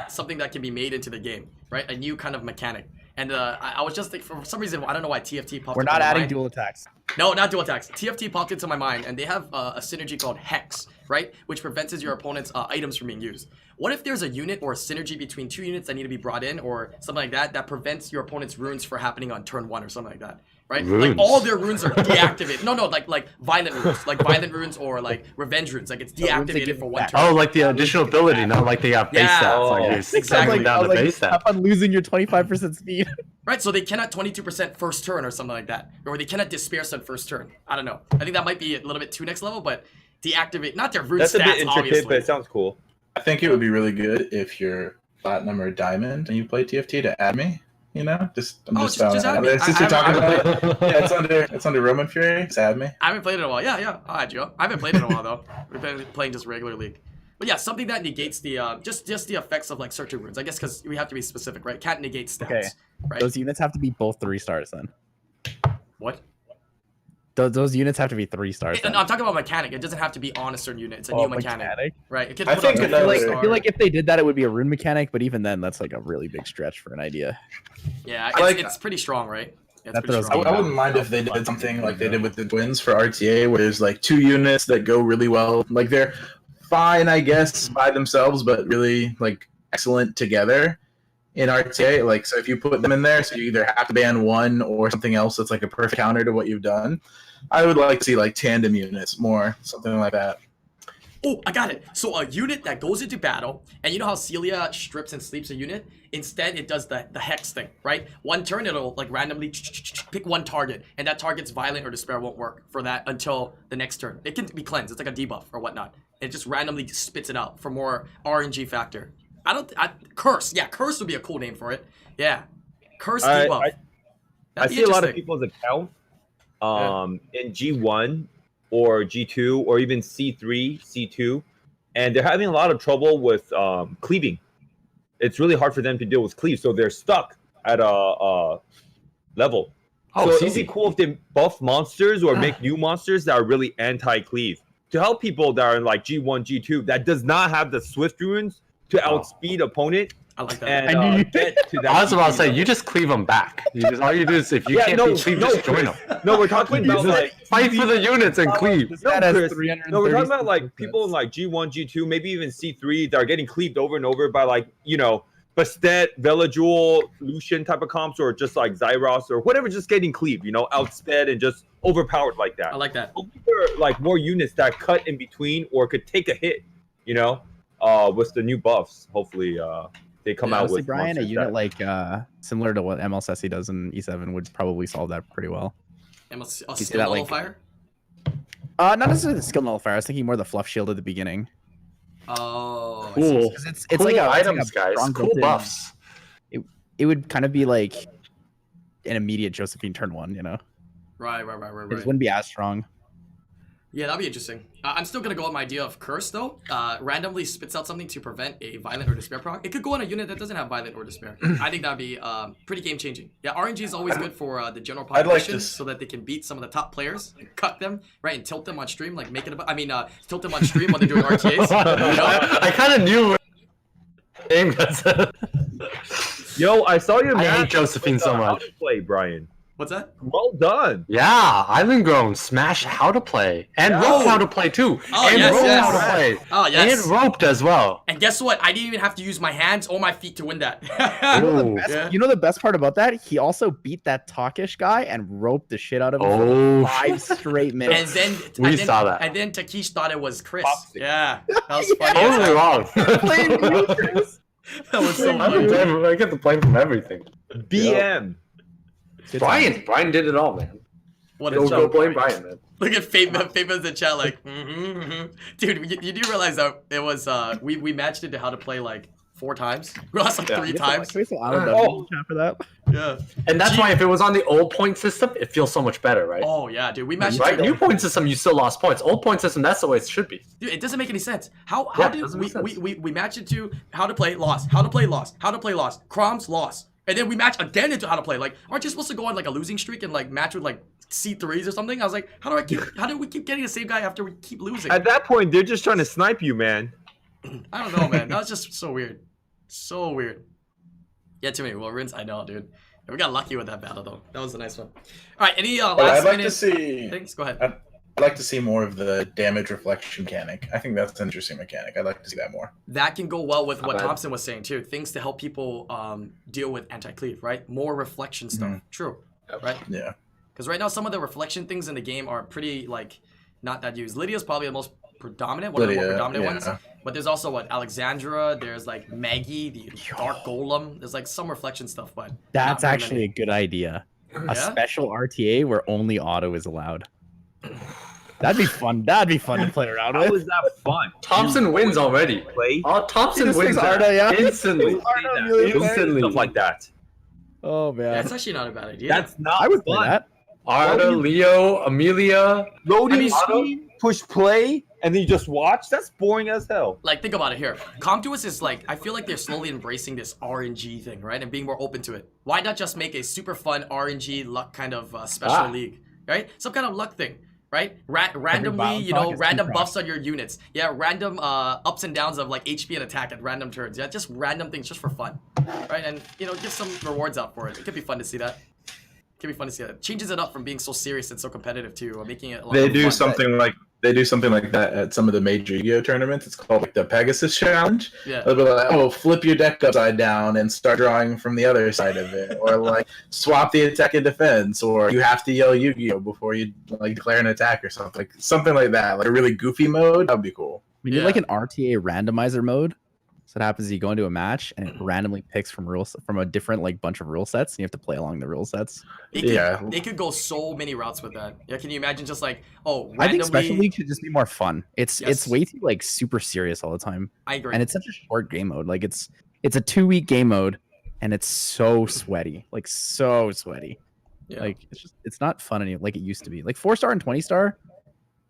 something that can be made into the game, right? A new kind of mechanic. And I was just thinking, for some reason, I don't know why TFT popped We're up not in my adding mind. dual attacks. No, not dual attacks. TFT popped into my mind, and they have a synergy called Hex, right? Which prevents your opponent's items from being used. What if there's a unit or a synergy between two units that need to be brought in, or something like that, that prevents your opponent's runes from happening on turn 1 or something like that, right? Runes. Like all their runes are deactivated. No, like violent runes, or like revenge runes. Like it's deactivated for 1 turn. Oh, like the additional ability, not like they got base Yeah. stats. Like you're Exactly. settling down the base stats. Have fun losing your 25% speed. Right, so they cannot 22% first turn or something like that. Or they cannot despair on first turn. I don't know. I think that might be a little bit too next level, but deactivate, not their rune That's stats, a bit intricate, obviously. but it sounds cool. I think it would be really good if you're platinum or diamond and you play TFT to add me. You know, I'm just just add me. Since you're talking about it, yeah, it's under Roman Fury. Just add me. I haven't played it in a while. Yeah, I'll add you up. I haven't played it in a while, though. We've been playing just regular League. But yeah, something that negates the, just the effects of, like, certain runes. I guess because we have to be specific, right? Can't negate stats, Okay. right? Those units have to be both 3 stars then. What? Those units have to be 3 stars. No, I'm talking about mechanic. It doesn't have to be on a certain unit. It's a new mechanic. Right? It can I put think on another- a I feel like if they did that, it would be a rune mechanic, but even then, that's like a really big stretch for an idea. Yeah, Like- it's pretty strong, right? It's That pretty throws strong. I wouldn't mind if they did something like they did with the twins for RTA, where there's like 2 units that go really well. Like they're fine, I guess, by themselves, but really like excellent together in RTA. Like, so if you put them in there, so you either have to ban one or something else that's like a perfect counter to what you've done. I would like to see like tandem units more, something like that. Oh, I got it. So a unit that goes into battle, and you know how Celia strips and sleeps a unit? Instead, it does the hex thing, right? 1 turn, it'll like randomly pick 1 target, and that target's violent or despair won't work for that until the next turn. It can be cleansed. It's like a debuff or whatnot. It just randomly spits it out for more RNG factor. Curse. Yeah, curse would be a cool name for it. Yeah. Curse debuff. I see a lot of people's account in G1 or G2 or even C3, C2, and they're having a lot of trouble with cleaving. It's really hard for them to deal with cleave, so they're stuck at a level. So it'd be cool if they buff monsters or make new monsters that are really anti-cleave to help people that are in like G1, G2 that does not have the swift runes to outspeed opponent. I like that. And get to that. I was about to say, you just cleave them back. All you do is, if you can't beat cleave, just join them. No, we're talking about like fight for the units and cleave. No, Chris, no, we're talking about like people in like G1, G2, maybe even C3 that are getting cleaved over and over by like, you know, Bastet, Velajul, Lucian type of comps, or just like Zyros or whatever, just getting cleaved, you know, outsped and just overpowered like that. I like that. Like more units that cut in between or could take a hit, you know, with the new buffs. Hopefully, they come out Honestly, with Brian, a monsters unit that- like similar to what ML Sessi does in E7 would probably solve that pretty well. Skill see that, like- nullifier? Not necessarily the skill nullifier. I was thinking more the fluff shield at the beginning. Oh, Cool. It's Cool like items, guys. strong Cool built-in- buffs. It would kind of be like an immediate Josephine turn 1, you know? Right. It just wouldn't be as strong. Yeah, that'd be interesting. I'm still gonna go with my idea of curse though. Randomly spits out something to prevent a violent or despair proc. It could go on a unit that doesn't have violent or despair. I think that'd be pretty game changing. Yeah, RNG is always good for the general I'd like population, to so that they can beat some of the top players, cut them, right, and tilt them on stream, like make it. Tilt them on stream when they're doing RTAs. You know? I kind of knew. Yo, I saw your I match hate Josephine with, so how much. to play, Brian. What's that? Well done. Yeah, IslandGrown smash how to play and Yeah. rope how to play too, Oh, and yes, rope yes. how to play, Oh yes. and roped as well. And guess what? I didn't even have to use my hands or my feet to win that. Ooh. Yeah. You know the best part about that? He also beat that Talkish guy and roped the shit out of him for Oh, 5 straight And minutes. then We saw that. And then Takesh thought it was Chris. Toxic. Yeah, that was funny. as totally hell. wrong. Blame you, Chris. That was so I funny. get the blame from everything. BM. Good Brian did it all, man. What Go, a go joke. blame Brian, man. Look at Fate in the chat like, Dude, you do realize that it was, we matched into how to play like 4 times? We lost like Yeah. 3 times. Can we still honor Oh. chat for that? Yeah. And that's why if it was on the old point system, it feels so much better, right? Oh, yeah, dude. We matched Right? into New point system, you still lost points. Old point system, that's the way it should be. Dude, it doesn't make any sense. How Yeah, it did doesn't we, make sense. we match into how to play, lost. How to play, lost. How to play, lost. Chroms, lost. And then we match again into how to play. Like, aren't you supposed to go on like a losing streak and like match with like C3s or something? I was like, how do we keep getting the same guy after we keep losing? At that point, they're just trying to snipe you, man. I don't know, man. That was just so weird. So weird. Yeah, too many will runs. I know, dude. We got lucky with that battle though. That was a nice one. All right, any But last I'd like minute to see. things? Go ahead. I'd like to see more of the damage reflection mechanic. I think that's an interesting mechanic. I'd like to see that more. That can go well with what bad. Thompson was saying too. Things to help people deal with anti-cleave, right? More reflection stuff. True, right? Yeah. Because right now some of the reflection things in the game are pretty like not that used. Lydia's probably the most predominant, one of the more predominant ones. But there's also what Alexandra. There's like Maggie, the Dark Golem. There's like some reflection stuff, but That's actually a good idea. A Yeah? special RTA where only auto is allowed. That'd be fun. That'd be fun to play around How with. is that fun? Thompson wins already. Play. Oh, Thompson This wins is Arda, yeah. instantly. Instantly. Stuff like that. Oh man, That's actually not a bad idea. That's not I would play fun. that. Arda, Leo, Amelia. Loading I mean, screen, push play, and then you just watch. That's boring as hell. like think about it here. Comtuous is like I feel like they're slowly embracing this RNG thing, right, and being more open to it. Why not just make a super fun RNG luck kind of special league, right? Some kind of luck thing, right? Randomly, battle you know, talk is random two buffs on your units. Yeah, random ups and downs of like HP and attack at random turns. Yeah, just random things just for fun, right? And you know, give some rewards out for it. It could be fun to see that. It could be fun to see that. It changes it up from being so serious and so competitive too, making it. A lot They more do fun. something like that at some of the major Yu-Gi-Oh tournaments. It's called like the Pegasus Challenge. Yeah. They'll be like, oh, flip your deck upside down and start drawing from the other side of it, or like swap the attack and defense, or you have to yell Yu-Gi-Oh before you like declare an attack or something like that. Like a really goofy mode. That'd be cool. We need Yeah. like an RTA randomizer mode. So what happens is you go into a match and it randomly picks from a different like bunch of rule sets, and you have to play along the rule sets. They could go so many routes with that. Yeah, can you imagine just like, oh, randomly... I think Special League should just be more fun. It's Yes. way too like super serious all the time, I agree. and it's such a short game mode. Like it's a 2-week game mode, and it's so sweaty, like so sweaty. Yeah. Like it's not fun any like it used to be. Like 4-star and 20-star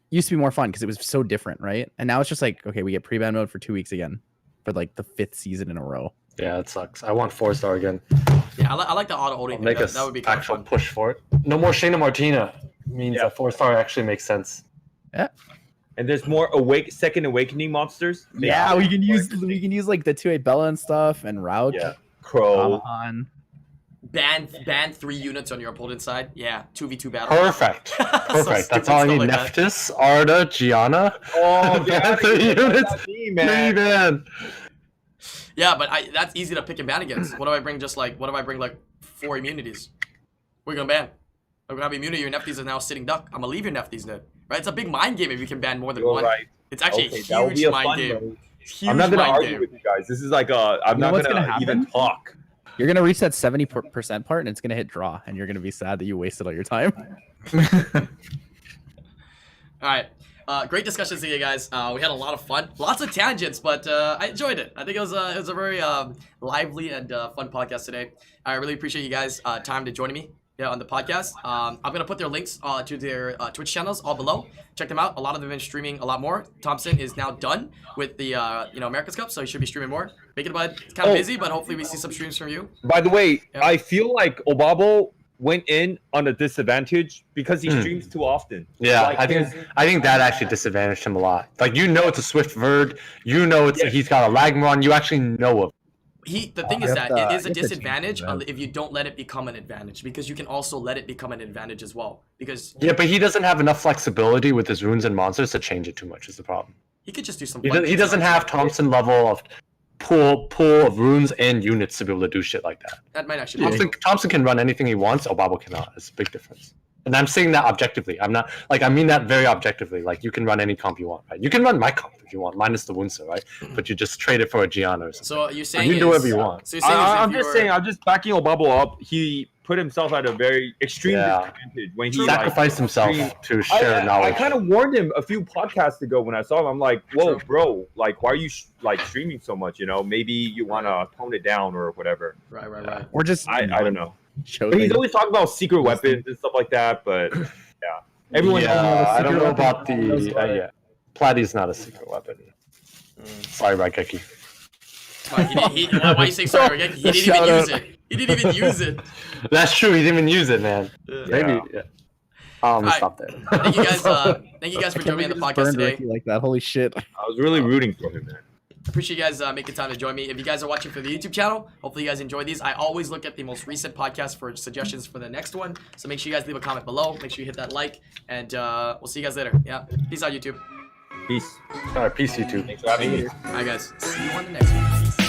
used to be more fun because it was so different, right? And now it's just like, okay, we get pre-ban mode for 2 weeks again for like the 5th season in a row. Yeah, it sucks. I want 4-star again. Yeah, I like the auto holding I'll thing. make That would be kind of actual fun. push for it. No more Shayna Martina. Means that 4-star actually makes sense. And there's more second awakening monsters. Yeah, we can use like the 2-8 Bella and stuff and Route. Yeah. Crow. Ban 3 units on your opponent's side. Yeah, 2v2 battle. Perfect. So Perfect. That's stupid all I stuff need. like that. Neftis, Arda, Gianna. Oh, Ban 3 units. man. Man. Yeah, but that's easy to pick and ban against. What if I bring like 4 immunities? We're gonna ban. I'm gonna have immunity. Your Nefties is now sitting duck. I'm gonna leave your Nefties then. Right? It's a big mind game if you can ban more than You're one. right. It's actually Okay, a that would be huge a mind fun game. mode. Huge I'm not gonna mind argue game. with you guys. This is like I'm know not what's gonna gonna even happen? talk. You're gonna reach that 70% part, and it's gonna hit draw, and you're gonna be sad that you wasted all your time. All right. Great discussions here, guys. We had a lot of fun, lots of tangents, but I enjoyed it. I think it was a very lively and fun podcast today. I really appreciate you guys' time to join me on the podcast. I'm gonna put their links to their Twitch channels all below. Check them out. A lot of them have been streaming a lot more. Thompson is now done with the America's Cup, so he should be streaming more. Bacon Bud, it's kind of busy, but hopefully we see some streams from you. By the way, Yeah. I feel like Obabo went in on a disadvantage because he streams too often. Yeah, Like, I think that actually disadvantaged him a lot. Like it's a Swift Verd, he's got a Lagmon, you actually know of. The thing is You that have to- it is a you have to change disadvantage that. if you don't let it become an advantage, because you can also let it become an advantage as well. Because Yeah, but he doesn't have enough flexibility with his runes and monsters to change it too much is the problem. he could just do some. He, fun does, he things doesn't like have that. Thompson level of pool of runes and units to be able to do shit like that. That might actually. Be Thompson can run anything he wants, Obabo cannot. It's a big difference. And I'm saying that objectively. I'm not like I mean that very objectively. Like you can run any comp you want, right? You can run my comp if you want, minus the Wunsa, right? But you just trade it for a Gianna or something. So you're saying You can do whatever you want. So you're saying I'm just saying, I'm just backing Obabo up. He put himself at a very extreme Yeah. disadvantage when he Sacrificed himself to share I knowledge. kind of warned him a few podcasts ago when I saw him. I'm like, whoa, bro, like, why are you like streaming so much? You know, maybe you want to tone it down or whatever. Right. Or just I don't know. show But he's things. always talking about secret weapons and stuff like that. But yeah, everyone. I don't know secret about weapon. the Platy's not a secret weapon. Sorry, Raigeki. Why are you saying sorry? He didn't even Shout use out. it. He didn't even use it. That's true. He didn't even use it, man. Maybe. Yeah. Alright. Stop there. Thank you guys for I can't joining me on believe the you just podcast burned today. Ricky like that. Holy shit. I was really rooting for him, man. Appreciate you guys making time to join me. If you guys are watching for the YouTube channel, hopefully you guys enjoy these. I always look at the most recent podcast for suggestions for the next one. So make sure you guys leave a comment below. Make sure you hit that like, and we'll see you guys later. Yeah, peace out, YouTube. Peace. All right, peace, YouTube. Thanks for having me. All right, guys. See you on the next one. Peace.